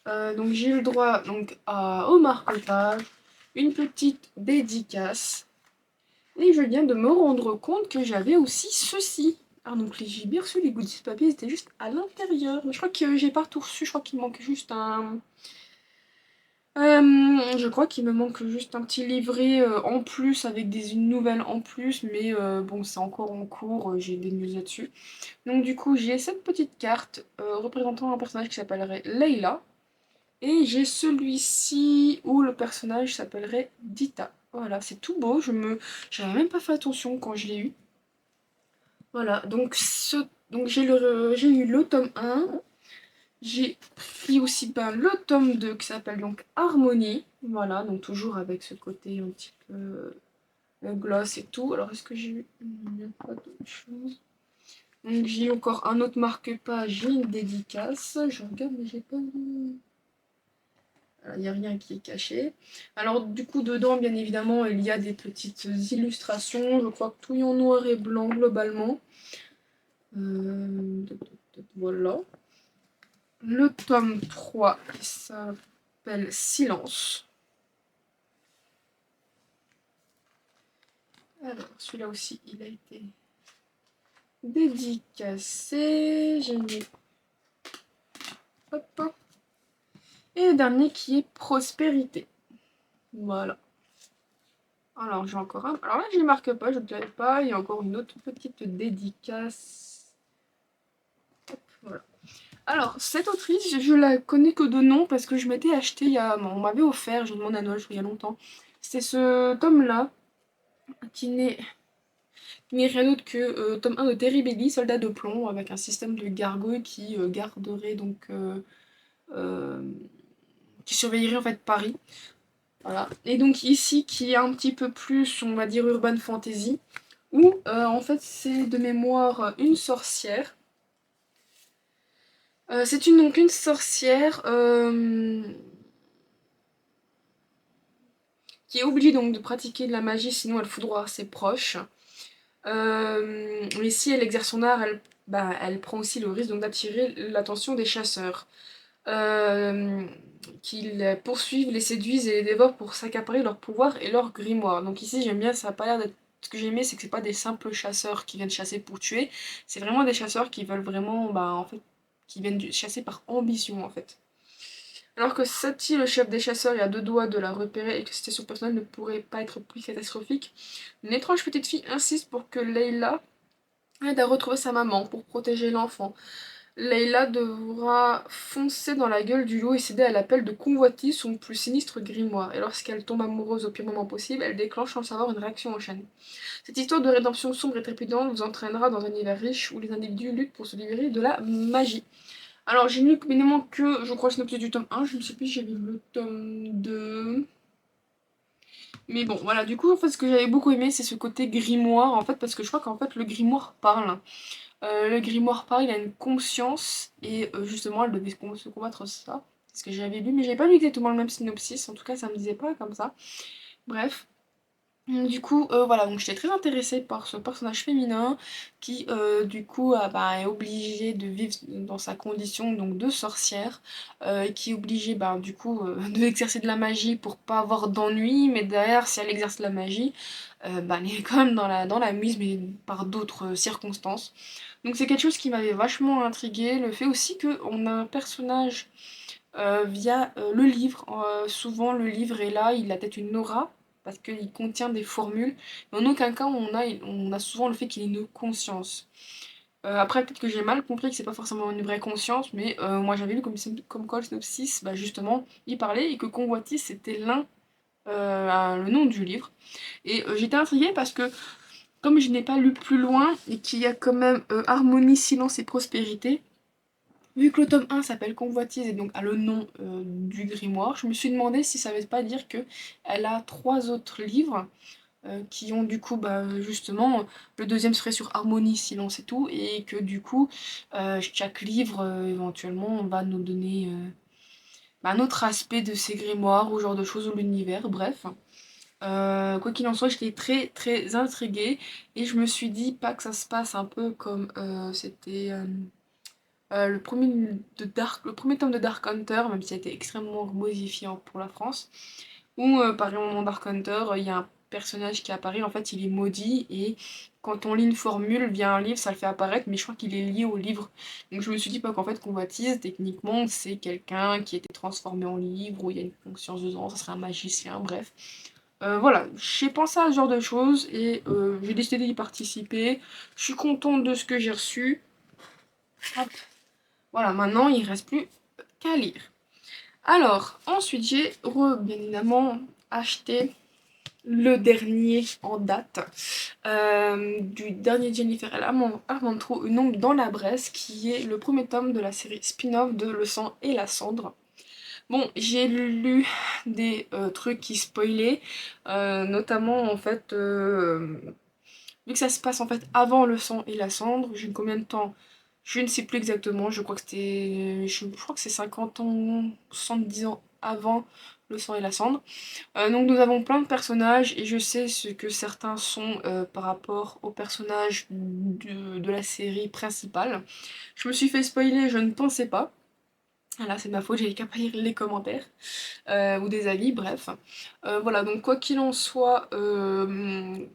Donc j'ai eu le droit donc, au marque-page, une petite dédicace. Et je viens de me rendre compte que j'avais aussi ceci. Ah donc j'ai bien reçu les goodies papier, ils étaient juste à l'intérieur. Je crois que j'ai pas tout reçu, je crois qu'il manque juste un... je crois qu'il me manque juste un petit livret en plus avec des nouvelles en plus, mais bon c'est encore en cours, j'ai des news là-dessus. Donc du coup j'ai cette petite carte représentant un personnage qui s'appellerait Leila. Et j'ai celui-ci où le personnage s'appellerait Dita. Voilà, c'est tout beau, j'avais même pas fait attention quand je l'ai eu. Voilà, donc, donc j'ai eu le tome 1, j'ai pris aussi le tome 2 qui s'appelle donc Harmonie. Voilà, donc toujours avec ce côté un petit peu gloss et tout. Alors est-ce que j'ai eu... Il n'y a pas d'autre chose. Donc j'ai eu encore un autre marque-page, j'ai une dédicace. Je regarde mais j'ai pas vu... Il n'y a rien qui est caché. Alors du coup dedans bien évidemment il y a des petites illustrations. Je crois que tout est en noir et blanc globalement. Voilà. Le tome 3 qui s'appelle Silence. Alors celui-là aussi il a été dédicacé. J'ai mis... Hop. Et le dernier qui est Prospérité. Voilà. Alors j'ai encore un. Alors là je ne marque pas, je ne dirais pas. Il y a encore une autre petite dédicace. Hop, voilà. Alors cette autrice, je la connais que de nom parce que je m'étais acheté il y a. On m'avait offert, j'ai demandé à Noël il y a longtemps. C'est ce tome-là qui n'est rien d'autre que tome 1 de Terry Bailey, Soldat de plomb, avec un système de gargouilles qui garderait donc. Euh, qui surveillerait en fait Paris. Voilà. Et donc ici qui est un petit peu plus, on va dire, urban fantasy, où en fait c'est de mémoire une sorcière. C'est donc une sorcière qui est obligée donc de pratiquer de la magie, sinon elle foudroie ses proches. Mais si elle exerce son art, elle prend aussi le risque donc d'attirer l'attention des chasseurs. Qui les poursuivent, les séduisent et les dévorent pour s'accaparer leur pouvoir et leur grimoire. Donc ici j'aime bien, ça n'a pas l'air d'être... Ce que j'ai aimé c'est que c'est pas des simples chasseurs qui viennent chasser pour tuer, c'est vraiment des chasseurs qui veulent vraiment, en fait, qui viennent chasser par ambition en fait. Alors que Sati, le chef des chasseurs, est à deux doigts de la repérer et que cette situation personnelle ne pourrait pas être plus catastrophique, une étrange petite fille insiste pour que Leila aide à retrouver sa maman pour protéger l'enfant. Leila devra foncer dans la gueule du loup et céder à l'appel de Convoitise, son plus sinistre grimoire. Et lorsqu'elle tombe amoureuse au pire moment possible, elle déclenche sans le savoir une réaction en chaîne. Cette histoire de rédemption sombre et trépidante vous entraînera dans un univers riche où les individus luttent pour se libérer de la magie. Alors j'ai lu évidemment que, je crois, le synopsis du tome 1, je ne sais plus si j'avais lu le tome 2... Mais bon, voilà, du coup, en fait, ce que j'avais beaucoup aimé, c'est ce côté grimoire, en fait, parce que je crois qu'en fait, le grimoire parle. Le grimoire parle, il a une conscience, et justement, elle devait se combattre ça. C'est ce que j'avais lu, mais j'avais pas lu exactement le même synopsis, en tout cas, ça me disait pas comme ça. Bref. Du coup, voilà, donc j'étais très intéressée par ce personnage féminin qui, du coup, bah, est obligé de vivre dans sa condition donc de sorcière, et qui est obligée, bah, du coup, de exercer de la magie pour pas avoir d'ennui, mais derrière, si elle exerce la magie, bah, elle est quand même dans la mise, mais par d'autres circonstances. Donc c'est quelque chose qui m'avait vachement intriguée, le fait aussi qu'on a un personnage via le livre. Souvent, le livre est là, il a peut-être une aura, parce qu'il contient des formules. Mais en aucun cas, on a souvent le fait qu'il ait une conscience. Après, peut-être que j'ai mal compris que c'est pas forcément une vraie conscience, mais moi j'avais lu comme quoi le synopsis, bah, justement, il parlait et que Convoitise c'était le nom du livre. Et j'étais intriguée parce que, comme je n'ai pas lu plus loin et qu'il y a quand même harmonie, silence et prospérité, vu que le tome 1 s'appelle Convoitise et donc a le nom du grimoire, je me suis demandé si ça veut pas dire que elle a trois autres livres qui ont du coup bah, justement le deuxième serait sur harmonie, silence et tout, et que du coup chaque livre éventuellement va nous donner bah, un autre aspect de ces grimoires ou genre de choses ou l'univers, bref. Quoi qu'il en soit, j'étais très très intriguée et je me suis dit pas que ça se passe un peu comme c'était le premier tome de Dark Hunter, même si ça a été extrêmement modifié pour la France, où par exemple dans Dark Hunter, il y a un personnage qui apparaît, en fait il est maudit, et quand on lit une formule via un livre, ça le fait apparaître, mais je crois qu'il est lié au livre. Donc je me suis dit pas qu'en fait Convoitise, techniquement, c'est quelqu'un qui a été transformé en livre, où il y a une conscience dedans, ça serait un magicien, bref. Voilà, j'ai pensé à ce genre de choses et j'ai décidé d'y participer. Je suis contente de ce que j'ai reçu. Hop. Voilà, maintenant il ne reste plus qu'à lire. Alors, ensuite j'ai bien évidemment acheté le dernier en date du dernier Jennifer L. Armentrout, Une ombre dans la Bresse, qui est le premier tome de la série spin-off de Le sang et la cendre. Bon, j'ai lu des trucs qui spoilaient, notamment en fait, vu que ça se passe en fait avant Le sang et la cendre, j'ai combien de temps? Je ne sais plus exactement, je crois que je crois que c'est 50 ans, 70 ans avant Le sang et la cendre. Donc nous avons plein de personnages et je sais ce que certains sont par rapport aux personnages de la série principale. Je me suis fait spoiler, je ne pensais pas. Là c'est ma faute, j'ai qu'à pas lire les commentaires ou des avis, bref. Voilà, donc quoi qu'il en soit, il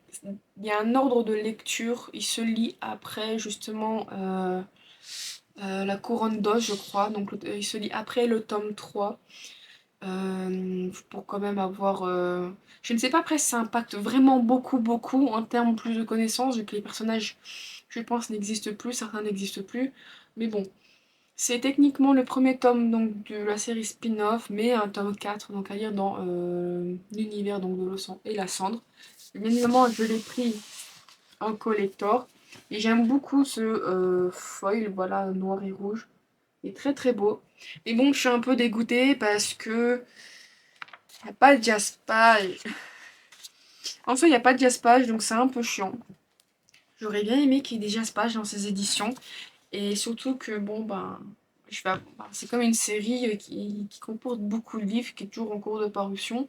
y a un ordre de lecture, il se lit après justement La couronne d'os, je crois, donc il se lit après le tome 3. Pour quand même avoir... Je ne sais pas après si ça impacte vraiment beaucoup, beaucoup en termes plus de connaissances, vu que les personnages, je pense, n'existent plus, certains n'existent plus. Mais bon, c'est techniquement le premier tome donc, de la série spin-off, mais un tome 4 donc à lire dans l'univers donc, de Le sang et la cendre. Bien évidemment, je l'ai pris en collector. Et j'aime beaucoup ce foil, voilà, noir et rouge. Il est très très beau. Mais bon, je suis un peu dégoûtée parce que il n'y a pas de jaspage. En fait, il n'y a pas de jaspage, donc c'est un peu chiant. J'aurais bien aimé qu'il y ait des jaspages dans ces éditions. Et surtout que, bon, ben, c'est comme une série qui comporte beaucoup de livres, qui est toujours en cours de parution.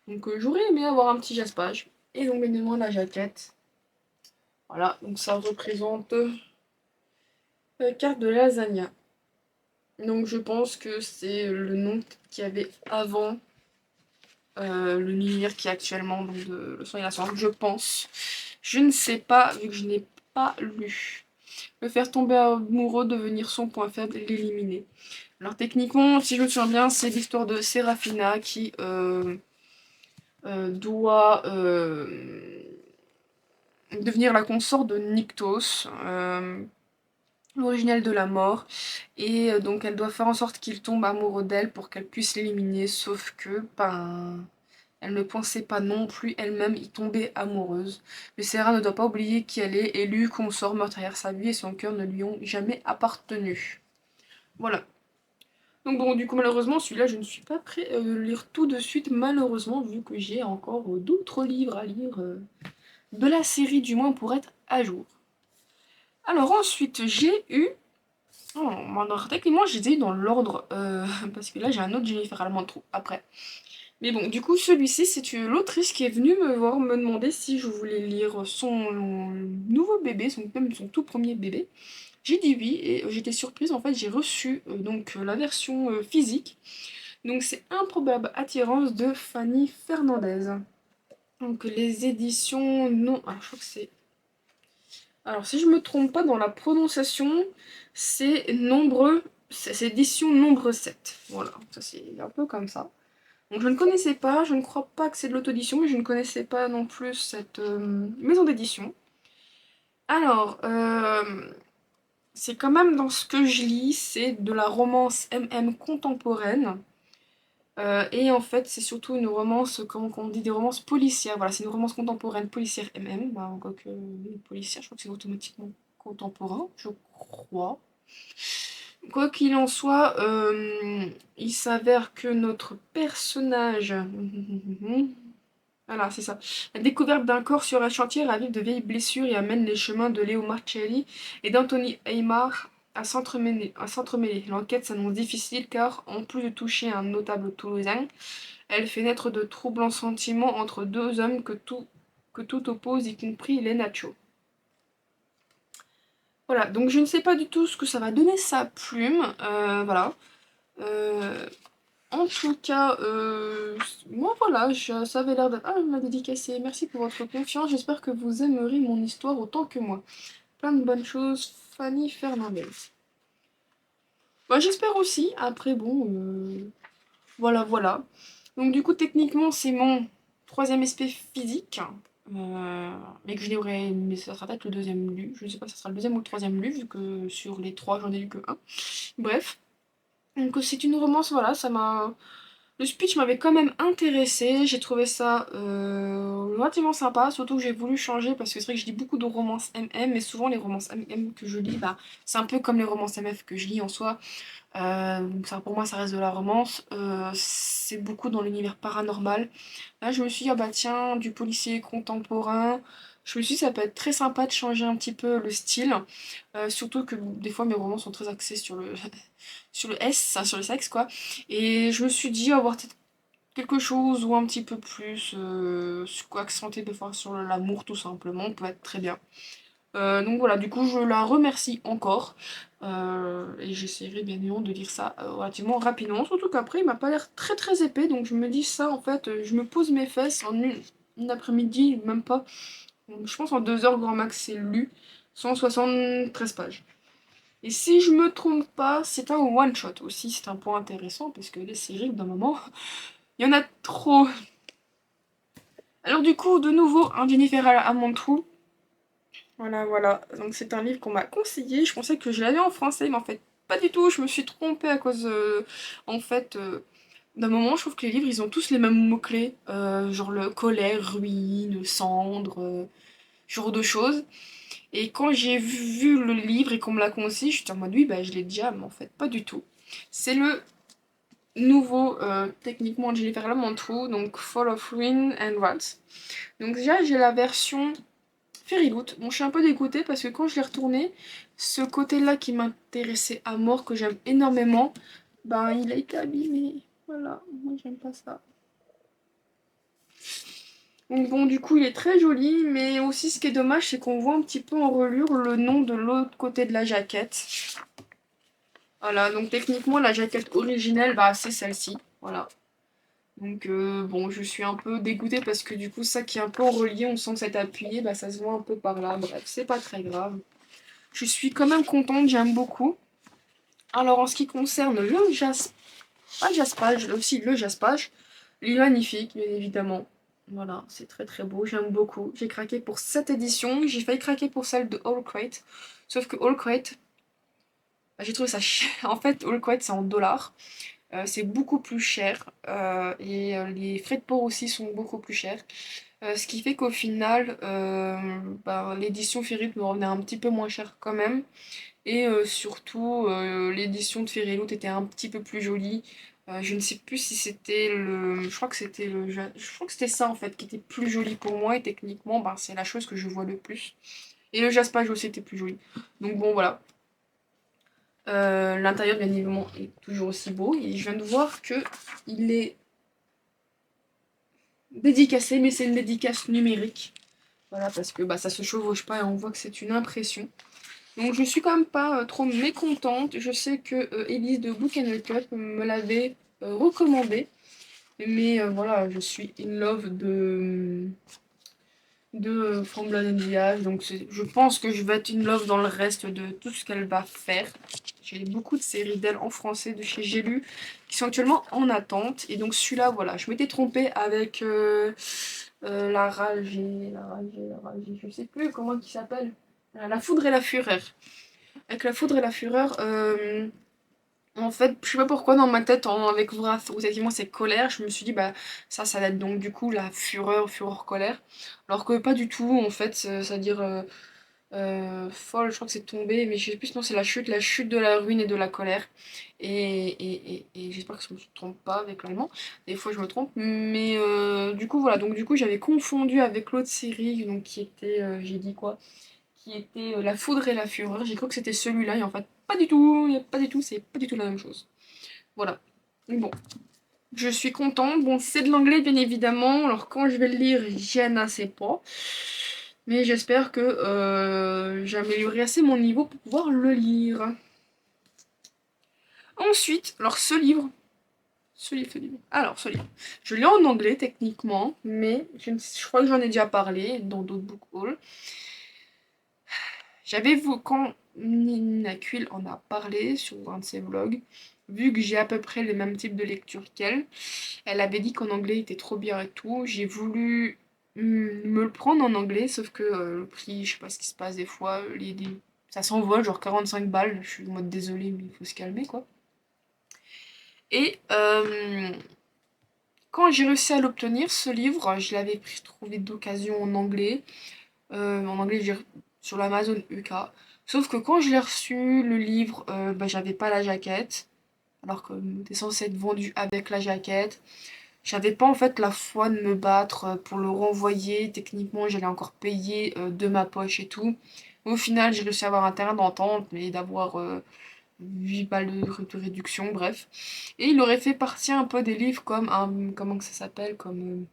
Donc j'aurais aimé avoir un petit jaspage. Et donc, bien évidemment, la jaquette. Voilà, donc ça représente la carte de lasagna. Donc je pense que c'est le nom qu'il y avait avant l'univers qui est actuellement donc de Le sang et la cendre, je pense. Je ne sais pas, vu que je n'ai pas lu. Le faire tomber amoureux, devenir son point faible, l'éliminer. Alors techniquement, si je me souviens bien, c'est l'histoire de Serafina qui doit devenir la consort de Nyctos, l'originel de la mort, et donc elle doit faire en sorte qu'il tombe amoureux d'elle pour qu'elle puisse l'éliminer, sauf que, ben, elle ne pensait pas non plus elle-même y tomber amoureuse. Mais Sarah ne doit pas oublier qui elle est, élue consort meurtrière. Sa vie et son cœur ne lui ont jamais appartenu. Voilà. Donc bon, du coup, malheureusement, celui-là, je ne suis pas prêt à le lire tout de suite, malheureusement, vu que j'ai encore d'autres livres à lire, de la série du moins, pour être à jour. Alors ensuite, j'ai eu... Oh, alors, techniquement, je les ai eu dans l'ordre, parce que là, j'ai un autre Jennifer Almantrou après. Mais bon, du coup, celui-ci, c'est l'autrice qui est venue me voir, me demander si je voulais lire son nouveau bébé, même son tout premier bébé. J'ai dit oui, et j'étais surprise, en fait, j'ai reçu la version physique. Donc c'est Improbable attirance de Fanny Fernandez. Donc les éditions non... Alors je crois que c'est... Alors si je me trompe pas dans la prononciation, c'est nombreux... C'est édition nombre 7. Voilà, ça c'est un peu comme ça. Donc je ne connaissais pas, je ne crois pas que c'est de l'auto-édition, mais je ne connaissais pas non plus cette maison d'édition. Alors, c'est quand même dans ce que je lis, c'est de la romance MM contemporaine. Et en fait, c'est surtout une romance, comment on dit, des romances policières. Voilà, c'est une romance contemporaine policière MM. Bah, quoique policière, je crois que c'est automatiquement contemporain, je crois. Quoi qu'il en soit, il s'avère que notre personnage... Voilà, c'est ça. La découverte d'un corps sur un chantier ravive de vieilles blessures et amène les chemins de Léo Marcelli et d'Anthony Aymar à s'entremêler. L'enquête s'annonce difficile car, en plus de toucher un notable toulousain, elle fait naître de troublants sentiments entre deux hommes que tout oppose, y compris les Nacho. Voilà, donc je ne sais pas du tout ce que ça va donner sa plume, voilà. Euh, En tout cas, moi voilà, ça avait l'air d'être... Ah, elle m'a dédicacé. Merci pour votre confiance. J'espère que vous aimerez mon histoire autant que moi. Plein de bonnes choses, Fanny Fernandez. Bah, j'espère aussi. Après, bon, voilà, voilà. Donc du coup, techniquement, c'est mon troisième aspect physique. Mais que je l'aurais... Mais ça sera peut-être le deuxième lu. Je ne sais pas si ça sera le deuxième ou le troisième lu, vu que sur les trois, j'en ai lu que un. Bref. Donc c'est une romance, voilà, ça m'a... Le speech m'avait quand même intéressé, j'ai trouvé ça relativement sympa, surtout que j'ai voulu changer parce que c'est vrai que je lis beaucoup de romances MM, mais souvent les romances MM que je lis, bah, c'est un peu comme les romances MF que je lis en soi. Donc ça, pour moi ça reste de la romance, c'est beaucoup dans l'univers paranormal. Là je me suis dit, ah bah tiens, du policier contemporain, je me suis dit ça peut être très sympa de changer un petit peu le style, surtout que des fois mes romans sont très axés sur le, sur le S, hein, sur le sexe quoi. Et je me suis dit avoir peut-être quelque chose ou un petit peu plus accenté des fois sur l'amour tout simplement, peut être très bien. Donc voilà, du coup je la remercie encore. Et j'essaierai bien évidemment de lire ça relativement rapidement. Surtout qu'après il m'a pas l'air très très épais, donc je me dis ça en fait, je me pose mes fesses en une après-midi, même pas. Je pense en 2 heures grand max c'est lu. 173 pages. Et si je me trompe pas, c'est un one-shot aussi, c'est un point intéressant parce que les séries d'un moment, il y en a trop. Alors du coup, de nouveau, un Jennifer à mon trou. Voilà, voilà. Donc c'est un livre qu'on m'a conseillé. Je pensais que je l'avais en français, mais en fait, pas du tout. Je me suis trompée à cause, en fait, d'un moment, je trouve que les livres, ils ont tous les mêmes mots-clés. Genre le colère, ruine, cendre, genre de choses. Et quand j'ai vu le livre et qu'on me l'a conseillé, je suis en mode oui, bah je l'ai déjà, mais en fait, pas du tout. C'est le nouveau, techniquement, Jennifer Lamontrou, donc Fall of Ruin and Rats. Donc déjà, j'ai la version Fairyloot. Bon, je suis un peu dégoûtée parce que quand je l'ai retourné, ce côté-là qui m'intéressait à mort, que j'aime énormément, ben il a été abîmé. Voilà, moi j'aime pas ça. Donc bon, du coup, il est très joli, mais aussi ce qui est dommage, c'est qu'on voit un petit peu en relure le nom de l'autre côté de la jaquette. Voilà, donc techniquement, la jaquette originelle, bah c'est celle-ci. Voilà. Donc bon, je suis un peu dégoûtée parce que du coup, ça qui est un peu en relié, on sent que c'est appuyé, bah ça se voit un peu par là. Bref, c'est pas très grave. Je suis quand même contente, j'aime beaucoup. Alors en ce qui concerne pas le jaspage, aussi le jaspage, il est magnifique, bien évidemment. Voilà, c'est très très beau, j'aime beaucoup. J'ai craqué pour cette édition, j'ai failli craquer pour celle de All Crate. Sauf que All Crate, bah, j'ai trouvé ça cher. En fait, All Crate c'est en dollars. C'est beaucoup plus cher. Et les frais de port aussi sont beaucoup plus chers. Ce qui fait qu'au final, bah, l'édition Fairyloot me revenait un petit peu moins cher quand même. Et surtout, l'édition de Fairyloot était un petit peu plus jolie. Je ne sais plus si c'était le. Je crois que c'était je crois que c'était ça en fait qui était plus joli pour moi. Et techniquement, bah, c'est la chose que je vois le plus. Et le jaspage aussi était plus joli. Donc bon, voilà. L'intérieur, bien évidemment, est toujours aussi beau. Et je viens de voir que il est dédicacé, mais c'est une dédicace numérique. Voilà, parce que bah, ça se chevauche pas et on voit que c'est une impression. Donc je suis quand même pas trop mécontente. Je sais que Elise de Book and Club me l'avait recommandé. Mais voilà, je suis in love de From Blood and the Ash. Donc je pense que je vais être in love dans le reste de tout ce qu'elle va faire. J'ai beaucoup de séries d'elle en français de chez J'ai lu qui sont actuellement en attente. Et donc celui-là, voilà, je m'étais trompée avec je sais plus comment il s'appelle. La foudre et la fureur. Avec la foudre et la fureur, en fait, je sais pas pourquoi dans ma tête, avec Wrath, où effectivement c'est colère, je me suis dit, bah ça va être donc du coup la fureur, colère. Alors que pas du tout, en fait, c'est-à-dire folle, je crois que c'est tombé, mais je sais plus, non, c'est la chute de la ruine et de la colère. Et j'espère que je me trompe pas avec l'allemand, des fois je me trompe, mais du coup voilà, donc du coup j'avais confondu avec l'autre série, donc qui était, j'ai dit quoi? Qui était La Foudre et la Fureur. J'ai cru que c'était celui-là, et en fait, pas du tout, pas du tout, c'est pas du tout la même chose. Voilà. Bon, je suis contente. Bon, c'est de l'anglais, bien évidemment. Alors, quand je vais le lire, j'y en sais pas. Mais j'espère que j'améliorerai assez mon niveau pour pouvoir le lire. Ensuite, alors ce livre. Je l'ai en anglais techniquement, mais je crois que j'en ai déjà parlé dans d'autres book hauls. J'avais vu quand Nina Quill en a parlé sur un de ses vlogs, vu que j'ai à peu près les mêmes types de lecture qu'elle, elle avait dit qu'en anglais il était trop bien et tout. J'ai voulu me le prendre en anglais, sauf que le prix, je sais pas ce qui se passe des fois, ça s'envole, genre 45 balles. Je suis en mode désolée, mais il faut se calmer quoi. Et quand j'ai réussi à l'obtenir, ce livre, je l'avais trouvé d'occasion en anglais. Sur l'Amazon UK. Sauf que quand je l'ai reçu, le livre, bah, j'avais pas la jaquette, alors que c'était censé être vendu avec la jaquette. J'avais pas en fait la foi de me battre pour le renvoyer. Techniquement, j'allais encore payer de ma poche et tout. Au final, j'ai réussi à avoir un terrain d'entente, mais d'avoir 8 balles de réduction, bref. Et il aurait fait partie un peu des livres comme comment que ça s'appelle, comme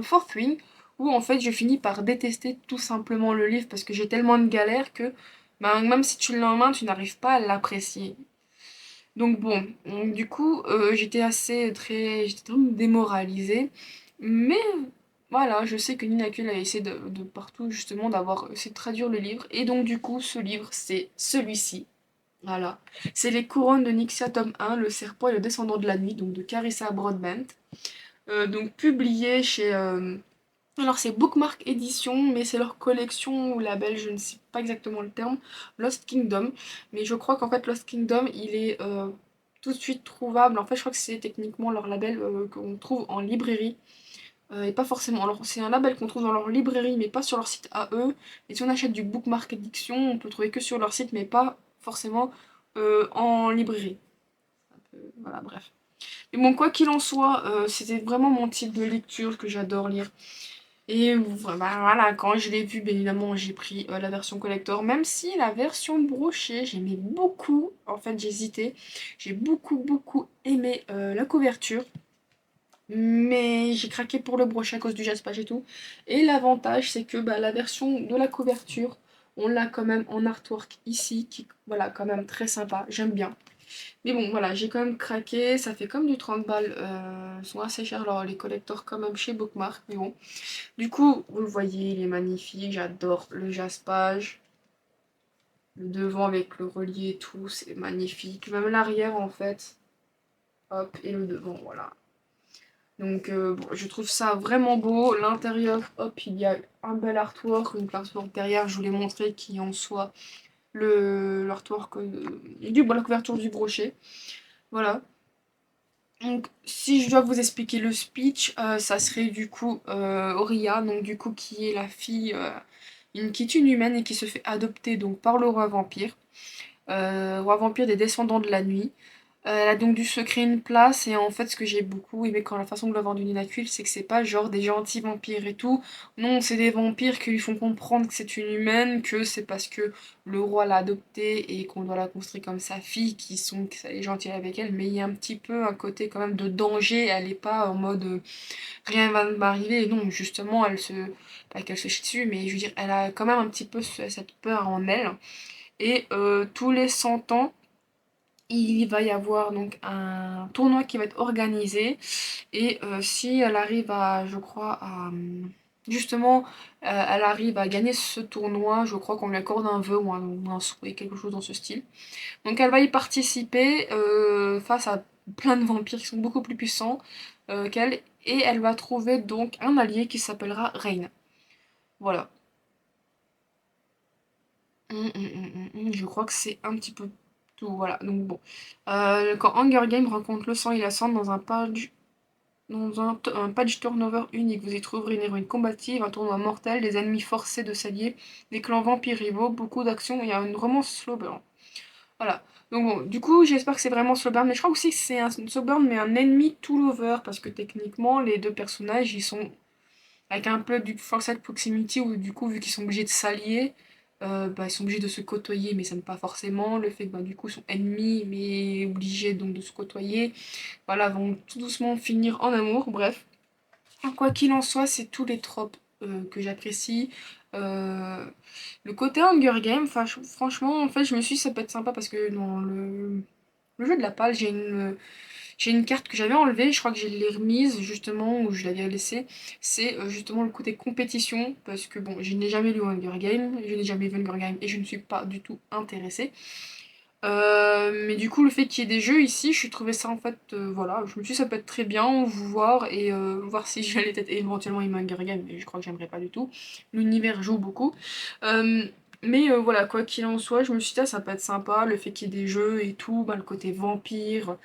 Fourth Wing, où en fait je finis par détester tout simplement le livre parce que j'ai tellement de galères que ben, même si tu l'as en main, tu n'arrives pas à l'apprécier. Donc bon, du coup, j'étais vraiment démoralisée. Mais voilà, je sais que Nina Kuhl a essayé de partout justement d'avoir essayé de traduire le livre. Et donc du coup, ce livre, c'est celui-ci. Voilà. C'est Les Couronnes de Nixia, tome 1, Le Serpent et le Descendant de la Nuit, donc de Carissa Broadbent. Donc publié chez alors c'est Bookmark Édition, mais c'est leur collection ou label, je ne sais pas exactement le terme, Lost Kingdom. Mais je crois qu'en fait Lost Kingdom, il est tout de suite trouvable. En fait, je crois que c'est techniquement leur label qu'on trouve en librairie. Et pas forcément. Alors c'est un label qu'on trouve dans leur librairie, mais pas sur leur site à eux. Et si on achète du Bookmark Édition, on peut le trouver que sur leur site, mais pas forcément en librairie. Voilà, bref. Mais bon, quoi qu'il en soit, c'était vraiment mon type de lecture que j'adore lire. Et voilà, quand je l'ai vu, bien évidemment, j'ai pris la version collector, même si la version brochée, j'aimais beaucoup. En fait, j'hésitais. J'ai beaucoup aimé la couverture, mais j'ai craqué pour le brochet à cause du jaspage et tout. Et l'avantage, c'est que bah, la version de la couverture, on l'a quand même en artwork ici, qui, voilà, quand même très sympa. J'aime bien. Mais bon, voilà, j'ai quand même craqué. Ça fait comme du 30 balles. Ils sont assez chers, alors les collectors, quand même, chez Bookmark. Mais bon. Du coup, vous le voyez, il est magnifique, j'adore le jaspage. Le devant avec le relief et tout, c'est magnifique. Même l'arrière en fait. Hop, et le devant, voilà. Donc bon, je trouve ça vraiment beau. L'intérieur, hop, il y a un bel artwork, une artwork derrière, je vous l'ai montré, qui en soit l'artwork la couverture du brochet. Voilà. Donc si je dois vous expliquer le speech, ça serait du coup Auria, donc du coup qui est la fille, qui est une humaine et qui se fait adopter donc par le roi vampire des descendants de la nuit. Elle a donc dû se créer une place et en fait ce que j'ai beaucoup aimé quand la façon de la vendre une Inacule, c'est que c'est pas genre des gentils vampires et tout. Non, c'est des vampires qui lui font comprendre que c'est une humaine, que c'est parce que le roi l'a adoptée et qu'on doit la construire comme sa fille, que ça est gentil avec elle, mais il y a un petit peu un côté quand même de danger, elle est pas en mode rien va m'arriver, non, justement pas qu'elle se chie dessus, mais je veux dire, elle a quand même un petit peu cette peur en elle. Et tous les 100 ans, il va y avoir donc un tournoi qui va être organisé et si elle arrive à, je crois, justement, elle arrive à gagner ce tournoi, je crois qu'on lui accorde un vœu ou un souhait, quelque chose dans ce style. Donc elle va y participer face à plein de vampires qui sont beaucoup plus puissants qu'elle et elle va trouver donc un allié qui s'appellera Reine. Voilà. Je crois que c'est un petit peu tout, voilà. Donc bon. Quand Hunger Games rencontre le sang et la cendre dans un patch turnover unique, vous y trouverez une héroïne combative, un tournoi mortel, des ennemis forcés de s'allier, des clans vampires rivaux, beaucoup d'action et une romance slow burn. Voilà. Donc bon, du coup, j'espère que c'est vraiment slow burn, mais je crois aussi que c'est un slow burn, mais un ennemi tout lover, parce que techniquement, les deux personnages, ils sont avec un peu du forced proximity où du coup vu qu'ils sont obligés de s'allier, ils sont obligés de se côtoyer mais ça ne pas forcément. Le fait que du coup ils sont ennemis mais obligés donc de se côtoyer, voilà, vont tout doucement finir en amour, bref. Quoi qu'il en soit, c'est tous les tropes que j'apprécie. Euh, le côté Hunger Game, franchement, en fait, je me suis dit ça peut être sympa parce que dans le jeu de la pâle, j'ai une carte que j'avais enlevée, je crois que je l'ai remise justement, où je l'avais laissée. C'est justement le côté compétition, parce que bon, je n'ai jamais lu Hunger Games, je n'ai jamais vu Hunger Games et je ne suis pas du tout intéressée. Mais du coup, le fait qu'il y ait des jeux ici, je trouvais ça en fait, voilà, je me suis dit ça peut être très bien, voir et voir si j'allais peut-être éventuellement aimer Hunger Games, mais je crois que j'aimerais pas du tout. L'univers joue beaucoup. Euh, mais voilà, quoi qu'il en soit, je me suis dit, ah, ça peut être sympa, le fait qu'il y ait des jeux et tout, le côté vampire.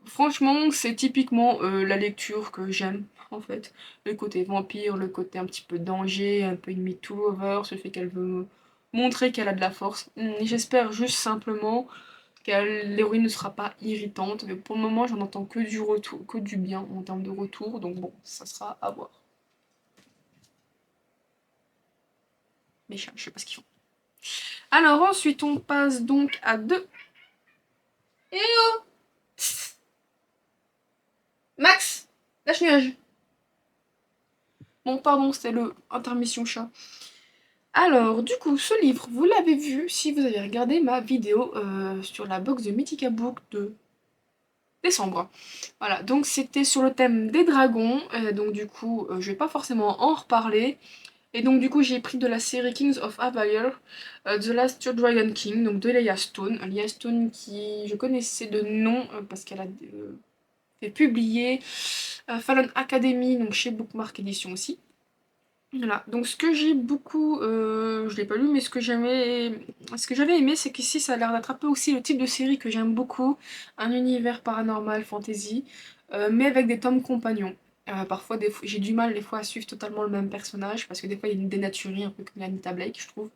Franchement, c'est typiquement la lecture que j'aime, en fait. Le côté vampire, le côté un petit peu danger, un peu ennemi tout over, ce fait qu'elle veut montrer qu'elle a de la force. J'espère juste simplement que l'héroïne ne sera pas irritante, mais pour le moment, j'en entends que du retour, que du bien en termes de retour, donc bon, ça sera à voir. Les chiens, je sais pas ce qu'ils font. Alors ensuite, on passe donc à deux. Eh oh Max, lâche nuage. Bon, pardon, c'était le intermission chat. Alors, du coup, ce livre, vous l'avez vu si vous avez regardé ma vidéo sur la box de Mythica Book de décembre. Voilà, donc c'était sur le thème des dragons, donc du coup, je vais pas forcément en reparler. Et donc du coup, j'ai pris de la série Kings of Avalor, The Last Dragon King, donc de Leia Stone. Leia Stone qui, je connaissais de nom, parce qu'elle a fait publier Fallen Academy, donc chez Bookmark Edition aussi. Voilà, donc ce que j'ai beaucoup, je l'ai pas lu, mais ce que j'avais aimé, c'est qu'ici ça a l'air d'attraper aussi le type de série que j'aime beaucoup, un univers paranormal, fantasy, mais avec des tomes compagnons. Parfois, j'ai du mal des fois à suivre totalement le même personnage, parce que des fois il y a une dénaturerie, un peu comme Anita Blake, je trouve.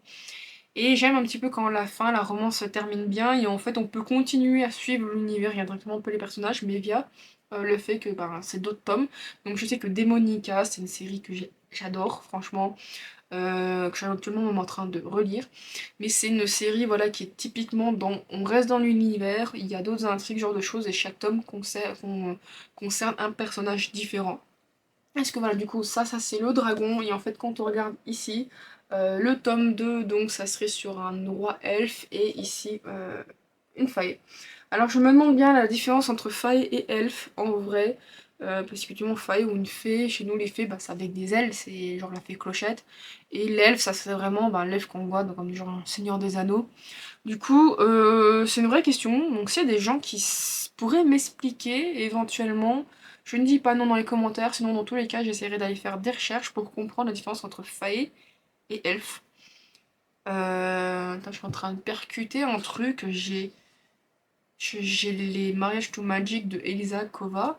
Et j'aime un petit peu quand la fin, la romance se termine bien, et en fait on peut continuer à suivre l'univers et indirectement un peu les personnages, mais via le fait que c'est d'autres tomes. Donc je sais que Demonica, c'est une série que j'adore, franchement, que je suis actuellement en train de relire. Mais c'est une série voilà, qui est typiquement dans. On reste dans l'univers, il y a d'autres intrigues, ce genre de choses, et chaque tome concerne un personnage différent. Est-ce que voilà, du coup, ça c'est le dragon, et en fait, quand on regarde ici, le tome 2 donc ça serait sur un roi elfe, et ici, une faille. Alors je me demande bien la différence entre faille et elfe en vrai, parce que tu vois, faille ou une fée, chez nous les fées, c'est avec des ailes, c'est genre la fée clochette, et l'elfe, ça serait vraiment l'elfe qu'on voit, donc, comme genre un Seigneur des Anneaux. Du coup, c'est une vraie question. Donc s'il y a des gens qui pourraient m'expliquer éventuellement, je ne dis pas non dans les commentaires, sinon dans tous les cas j'essaierai d'aller faire des recherches pour comprendre la différence entre fae et elfe. Attends, je suis en train de percuter un truc, j'ai les mariages to Magic de Elisa Kova.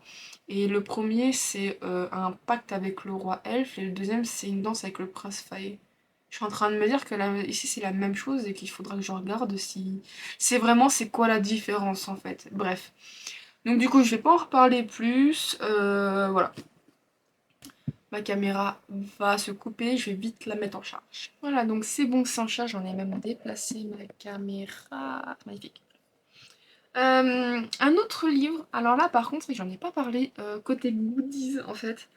Et le premier c'est un pacte avec le roi elfe et le deuxième c'est une danse avec le prince fae. Je suis en train de me dire que ici c'est la même chose et qu'il faudra que je regarde si c'est vraiment c'est quoi la différence en fait. Bref. Donc du coup je vais pas en reparler plus. Voilà. Ma caméra va se couper, je vais vite la mettre en charge. Voilà, donc c'est bon, c'est en charge, j'en ai même déplacé ma caméra. Magnifique. Un autre livre, alors là par contre, j'en ai pas parlé, côté goodies en fait,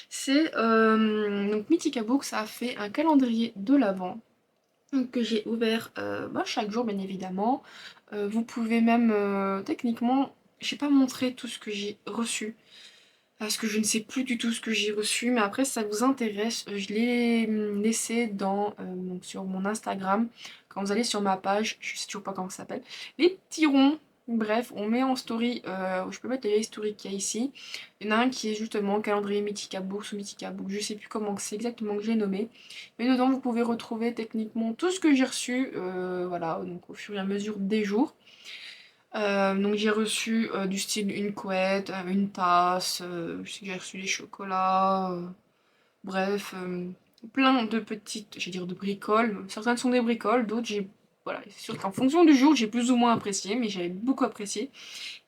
c'est donc Mythica Books a fait un calendrier de l'Avent que j'ai ouvert chaque jour bien évidemment. Vous pouvez même techniquement, j'ai pas montré tout ce que j'ai reçu parce que je ne sais plus du tout ce que j'ai reçu, mais après si ça vous intéresse, je l'ai laissé donc sur mon Instagram. Quand vous allez sur ma page, je sais toujours pas comment ça s'appelle, les petits ronds. Bref, on met en story, je peux mettre les stories qu'il y a ici. Il y en a un qui est justement calendrier Mythica Books ou Mythica Book, je sais plus comment c'est exactement que j'ai nommé. Mais dedans vous pouvez retrouver techniquement tout ce que j'ai reçu, voilà, donc au fur et à mesure des jours. Donc j'ai reçu du style une couette, une tasse, je sais que j'ai reçu des chocolats, bref, plein de petites, j'allais dire de bricoles. Certaines sont des bricoles, d'autres j'ai... Voilà, c'est sûr qu'en fonction du jour, j'ai plus ou moins apprécié, mais j'avais beaucoup apprécié.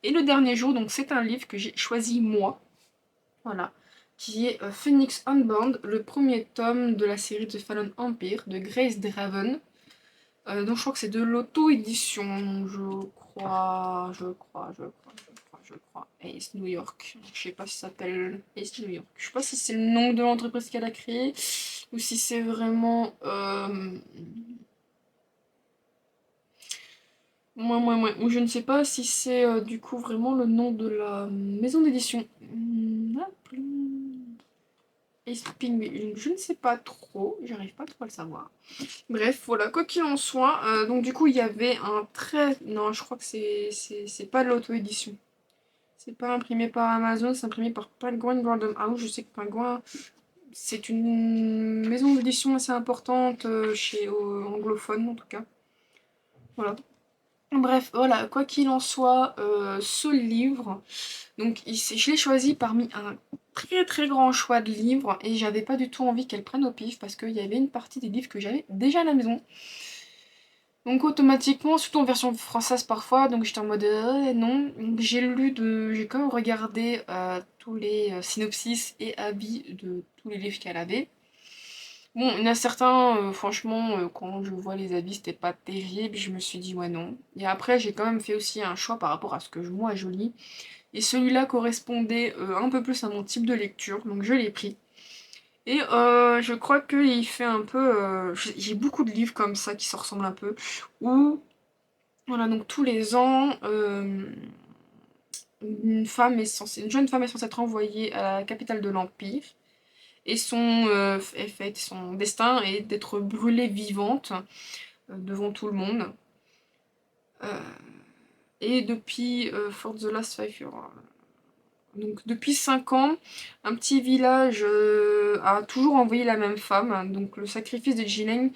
Et le dernier jour, donc c'est un livre que j'ai choisi moi, voilà, qui est Phoenix Unbound, le premier tome de la série The Fallen Empire de Grace Draven. Donc je crois que c'est de l'auto-édition, je crois. Ace New York. Je sais pas si ça s'appelle Ace New York. Je sais pas si c'est le nom de l'entreprise qu'elle a créée ou si c'est vraiment... Ou je ne sais pas si c'est du coup vraiment le nom de la maison d'édition. Ace Penguin, je ne sais pas trop, j'arrive pas trop à le savoir. Bref, voilà, quoi qu'il en soit, donc du coup il y avait un très... Non, je crois que c'est pas de l'auto-édition. C'est pas imprimé par Amazon, c'est imprimé par Penguin Random House. Je sais que Penguin, c'est une maison d'édition assez importante chez anglophone en tout cas. Voilà. Bref, voilà, quoi qu'il en soit, ce livre, donc je l'ai choisi parmi un très très grand choix de livres et j'avais pas du tout envie qu'elle prenne au pif parce qu'il y avait une partie des livres que j'avais déjà à la maison. Donc automatiquement, surtout en version française parfois, donc j'étais en mode non. Donc j'ai quand même regardé tous les synopsis et avis de tous les livres qu'elle avait. Bon, il y en a certains, franchement, quand je vois les avis, c'était pas terrible, je me suis dit ouais non. Et après, j'ai quand même fait aussi un choix par rapport à ce que moi je lis. Et celui-là correspondait un peu plus à mon type de lecture, donc je l'ai pris. Et je crois qu'il fait un peu... j'ai beaucoup de livres comme ça qui se ressemblent un peu, où voilà, donc tous les ans, une jeune femme est censée être envoyée à la capitale de l'Empire. Et son destin est d'être brûlée vivante devant tout le monde. Euh, et depuis For the Last 5 Years, donc depuis 5 ans, un petit village a toujours envoyé la même femme. Donc le sacrifice de Jileng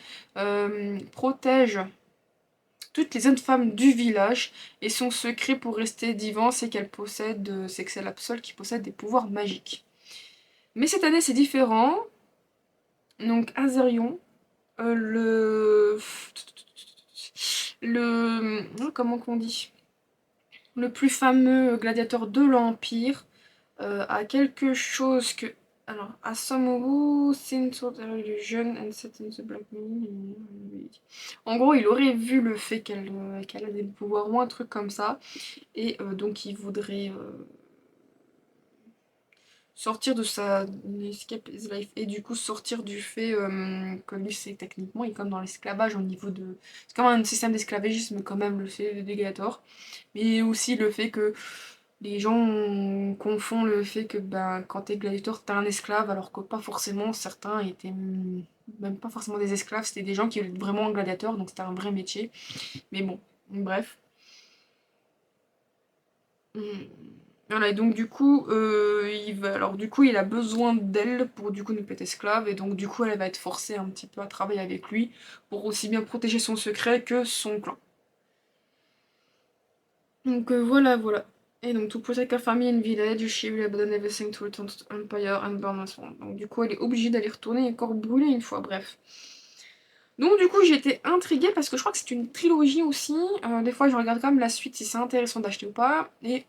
protège toutes les autres femmes du village et son secret pour rester vivant c'est c'est que c'est la seule qui possède des pouvoirs magiques. Mais cette année c'est différent. Donc Azerion, comment qu'on dit, le plus fameux gladiateur de l'Empire, a quelque chose que... Alors, à some who seen sort of illusion and set in the black moon. En gros, il aurait vu le fait qu'elle a des pouvoirs ou un truc comme ça. Et donc, il voudrait sortir de sa escape his life. Et du coup, sortir du fait que lui, c'est techniquement, il est comme dans l'esclavage au niveau de... C'est comme un système d'esclavagisme quand même, le fait de Gladiator. Mais aussi le fait que Les gens confondent le fait que ben, quand t'es gladiateur, t'es un esclave, alors que pas forcément, certains étaient même pas forcément des esclaves, c'était des gens qui étaient vraiment gladiateurs, donc c'était un vrai métier. Mais bon, bref. Hmm. Voilà, et donc du coup, alors du coup, il a besoin d'elle pour du coup ne pas être esclave, et donc du coup, elle va être forcée un petit peu à travailler avec lui pour aussi bien protéger son secret que son clan. Donc voilà, voilà. Et donc, to protect her family and village, she will abandon everything to return to the Empire and burn her throne. Donc du coup, elle est obligée d'aller retourner et encore brûler une fois, bref. Donc du coup, j'étais intriguée parce que je crois que c'est une trilogie aussi. Des fois, je regarde quand même la suite si c'est intéressant d'acheter ou pas. Et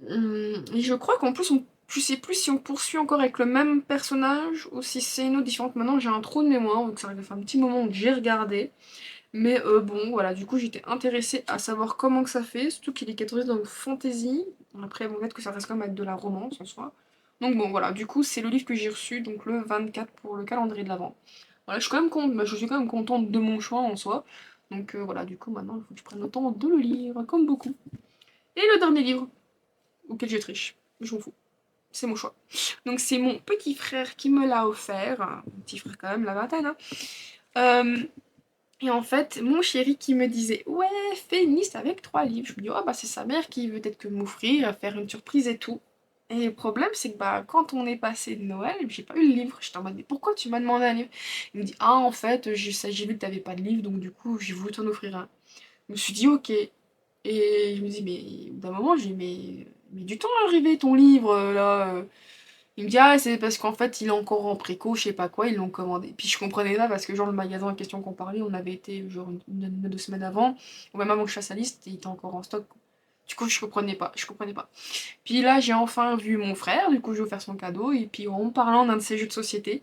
je crois qu'en plus, je sais plus si on poursuit encore avec le même personnage ou si c'est une autre différente. Maintenant, j'ai un trou de mémoire, donc ça fait un petit moment que j'ai regardé. Mais bon, voilà, du coup, j'étais intéressée à savoir comment que ça fait, surtout qu'il est catégorisé dans le fantasy. Après, bon, peut-être que ça reste quand même avec de la romance en soi. Donc bon, voilà, du coup, c'est le livre que j'ai reçu, donc le 24 pour le calendrier de l'Avent. Voilà, je suis quand même contente de mon choix en soi. Donc voilà, du coup, maintenant, il faut que je prenne le temps de le lire, comme beaucoup. Et le dernier livre, auquel je triche, je m'en fous. C'est mon choix. Donc c'est mon petit frère qui me l'a offert. Mon petit frère quand même, la vingtaine. Hein. Euh, et en fait, mon chéri qui me disait ouais, fais une liste avec 3 livres. Je me dis oh bah c'est sa mère qui veut peut-être que m'offrir, faire une surprise et tout. Et le problème c'est que bah quand on est passé de Noël, j'ai pas eu le livre. J'étais en mode mais pourquoi tu m'as demandé un livre? Il me dit ah en fait j'ai vu que t'avais pas de livre donc du coup j'ai voulu t'en offrir un. Je me suis dit ok. Et je me dis mais d'un moment j'ai mais du temps à arriver ton livre là. Il me dit ah c'est parce qu'en fait il est encore en préco, je sais pas quoi, ils l'ont commandé. Puis je comprenais pas parce que genre le magasin en question qu'on parlait, on avait été genre une 2 semaines avant, ou même avant que je fasse la liste, il était encore en stock. Du coup je comprenais pas. Puis là j'ai enfin vu mon frère, du coup je vais faire son cadeau, et puis en parlant d'un de ses jeux de société,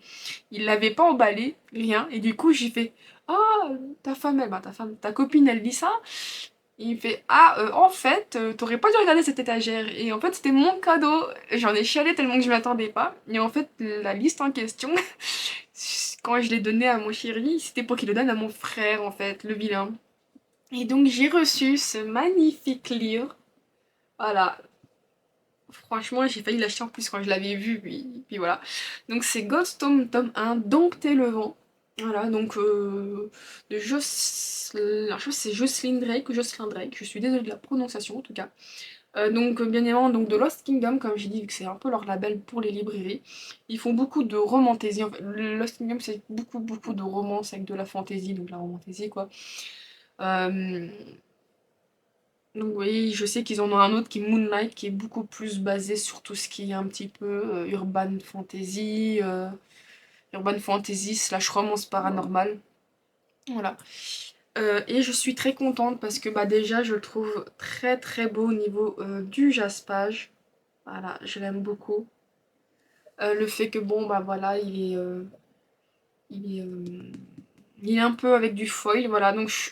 il l'avait pas emballé, rien, et du coup j'ai fait ah ta femme, ta copine elle dit ça, il me fait ah en fait t'aurais pas dû regarder cette étagère et en fait c'était mon cadeau, j'en ai chialé tellement que je m'attendais pas et en fait la liste en question quand je l'ai donnée à mon chéri c'était pour qu'il le donne à mon frère en fait le vilain et donc j'ai reçu ce magnifique livre, voilà, franchement j'ai failli l'acheter en plus quand je l'avais vu puis voilà, donc c'est Godstone tome 1 Dompter le vent. Voilà, donc de alors, je pense que c'est Jocelyn Drake ou Jocelyn Drake, je suis désolée de la prononciation en tout cas. Donc bien évidemment donc de Lost Kingdom, comme j'ai dit, vu que c'est un peu leur label pour les librairies. Ils font beaucoup de romantasy. En fait, le Lost Kingdom c'est beaucoup de romance avec de la fantasy, donc la romantasy quoi. Euh, donc oui, je sais qu'ils en ont un autre qui est Moonlight, qui est beaucoup plus basé sur tout ce qui est un petit peu urban fantasy slash romance paranormale. Voilà. Et je suis très contente parce que bah déjà je le trouve très très beau au niveau du jaspage. Voilà, je l'aime beaucoup. Le fait que bon bah voilà, il est, euh, il est un peu avec du foil, voilà. Donc je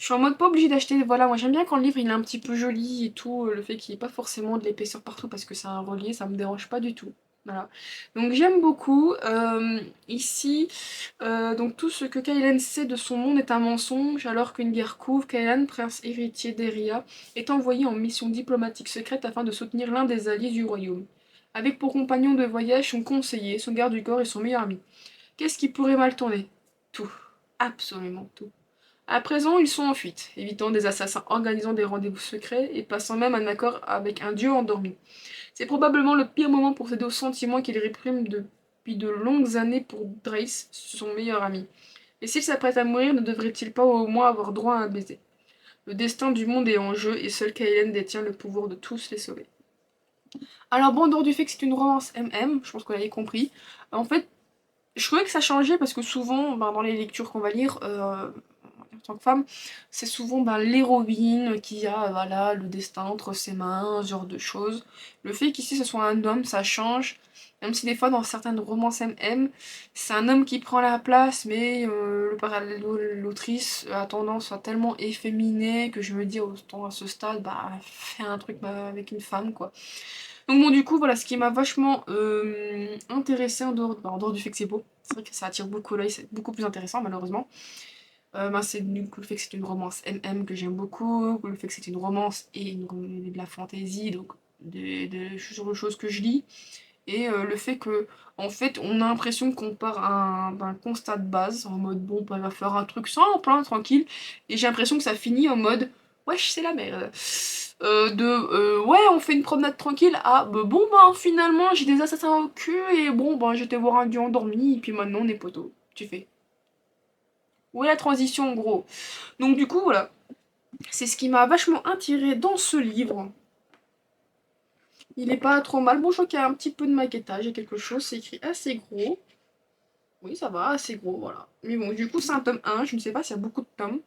suis en mode pas obligée d'acheter. Voilà, moi j'aime bien quand le livre il est un petit peu joli et tout. Le fait qu'il n'y ait pas forcément de l'épaisseur partout parce que c'est un relié, ça me dérange pas du tout. Voilà. Donc j'aime beaucoup. Ici, donc tout ce que Kaelan sait de son monde est un mensonge, alors qu'une guerre couvre, Kaelan, prince héritier d'Eria, est envoyé en mission diplomatique secrète afin de soutenir l'un des alliés du royaume. Avec pour compagnon de voyage son conseiller, son garde du corps et son meilleur ami. Qu'est-ce qui pourrait mal tourner? Tout. Absolument tout. À présent, ils sont en fuite, évitant des assassins, organisant des rendez-vous secrets et passant même un accord avec un dieu endormi. C'est probablement le pire moment pour céder aux sentiments qu'il réprime depuis de longues années pour Drace, son meilleur ami. Et s'il s'apprête à mourir, ne devrait-il pas au moins avoir droit à un baiser? Le destin du monde est en jeu et seul Kaelen détient le pouvoir de tous les sauver. Alors bon, en dehors du fait que c'est une romance MM, je pense qu'on l'avait compris, en fait, je trouvais que ça changeait parce que souvent, ben, dans les lectures qu'on va lire, en tant que femme, c'est souvent ben, l'héroïne qui a voilà, le destin entre ses mains, ce genre de choses. Le fait qu'ici ce soit un homme, ça change. Même si des fois dans certaines romances MM, c'est un homme qui prend la place, mais l'autrice a tendance à tellement efféminer que je me dis autant à ce stade, bah fais un truc avec une femme quoi. Donc bon du coup voilà ce qui m'a vachement intéressée en dehors du fait que c'est beau. C'est vrai que ça attire beaucoup l'œil, c'est beaucoup plus intéressant malheureusement. Ben, c'est du coup le fait que c'est une romance MM que j'aime beaucoup, le fait que c'est une romance et de la fantaisie, donc des choses que je lis, et le fait que, en fait, on a l'impression qu'on part d'un constat de base, en mode bon, bah, on va faire un truc simple, hein, tranquille, et j'ai l'impression que ça finit en mode wesh, c'est la merde. Ouais, on fait une promenade tranquille, ah, bah, bon, ben finalement, j'ai des assassins au cul, et bon, ben j'étais voir un dieu endormi, et puis maintenant on est poteau. Tu fais. Où est la transition, en gros? Donc, du coup, voilà. C'est ce qui m'a vachement attiré dans ce livre. Il est pas trop mal. Bon, je crois qu'il y a un petit peu de maquettage et quelque chose. C'est écrit assez gros. Oui, ça va, assez gros, voilà. Mais bon, du coup, c'est un tome 1. Je ne sais pas s'il y a beaucoup de tomes.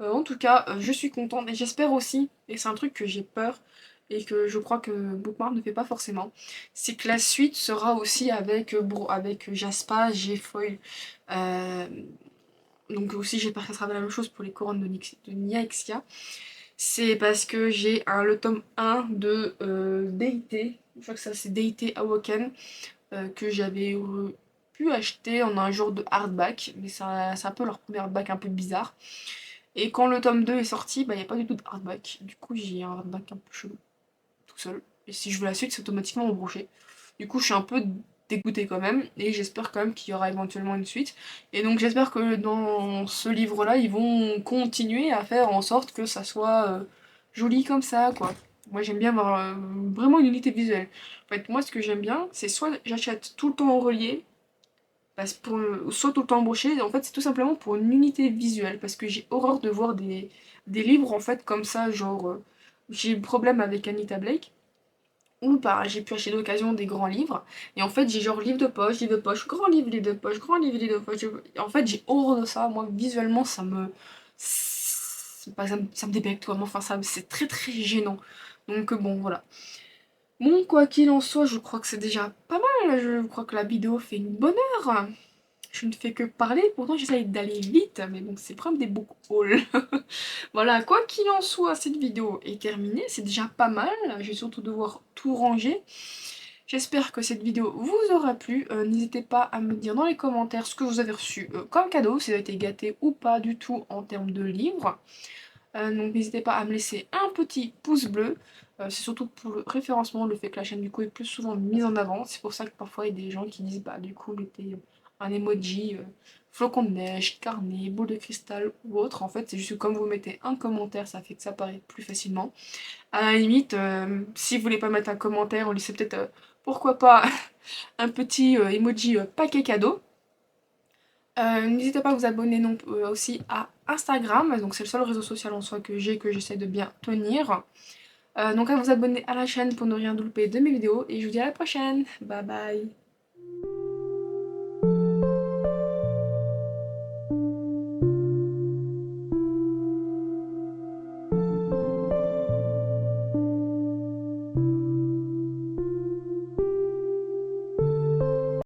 En tout cas, je suis contente et j'espère aussi, et c'est un truc que j'ai peur et que je crois que Bookmark ne fait pas forcément, c'est que la suite sera aussi avec Jaspa, Gfoil. Euh, donc aussi, j'espère que ça sera la même chose pour les couronnes de Nyaxia. C'est parce que j'ai le tome 1 de Deité, je crois que ça c'est Deité Awoken, que j'avais pu acheter en un genre de hardback, mais c'est un peu leur premier hardback un peu bizarre. Et quand le tome 2 est sorti, bah il n'y a pas du tout de hardback. Du coup j'ai un hardback un peu chelou, tout seul. Et si je veux la suite, c'est automatiquement embroché. Du coup je suis un peu dégoûtée quand même, et j'espère quand même qu'il y aura éventuellement une suite. Et donc j'espère que dans ce livre-là, ils vont continuer à faire en sorte que ça soit joli comme ça, quoi. Moi j'aime bien avoir vraiment une unité visuelle. En fait, moi ce que j'aime bien, c'est soit j'achète tout le temps en relié, soit tout le temps embauché, en fait c'est tout simplement pour une unité visuelle, parce que j'ai horreur de voir des livres en fait comme ça, genre j'ai le problème avec Anita Blake, ou bah j'ai pu acheter d'occasion des grands livres, et en fait j'ai genre livre de poche, grand livre, livre de poche, grand livre, livre de poche, en fait j'ai horreur de ça, moi visuellement ça me débecte quoi, enfin c'est très très gênant, donc bon voilà. Bon, quoi qu'il en soit, je crois que c'est déjà pas mal, je crois que la vidéo fait une bonne heure. Je ne fais que parler, pourtant j'essaye d'aller vite, mais bon, c'est le problème des book hauls. Voilà, quoi qu'il en soit, cette vidéo est terminée, c'est déjà pas mal, je vais surtout devoir tout ranger. J'espère que cette vidéo vous aura plu, n'hésitez pas à me dire dans les commentaires ce que vous avez reçu comme cadeau, si vous avez été gâté ou pas du tout en termes de livres. Donc n'hésitez pas à me laisser un petit pouce bleu. C'est surtout pour le référencement, le fait que la chaîne du coup est plus souvent mise en avant. C'est pour ça que parfois il y a des gens qui disent bah du coup mettez un emoji, flocon de neige, carnet, boule de cristal ou autre. En fait c'est juste que comme vous mettez un commentaire, ça fait que ça paraît plus facilement. À la limite, si vous voulez pas mettre un commentaire, on laissez peut-être pourquoi pas un petit emoji paquet cadeau. N'hésitez pas à vous abonner aussi à Instagram, donc c'est le seul réseau social en soi que j'ai, que j'essaie de bien tenir. Donc à vous abonner à la chaîne pour ne rien louper de mes vidéos, et je vous dis à la prochaine, bye bye.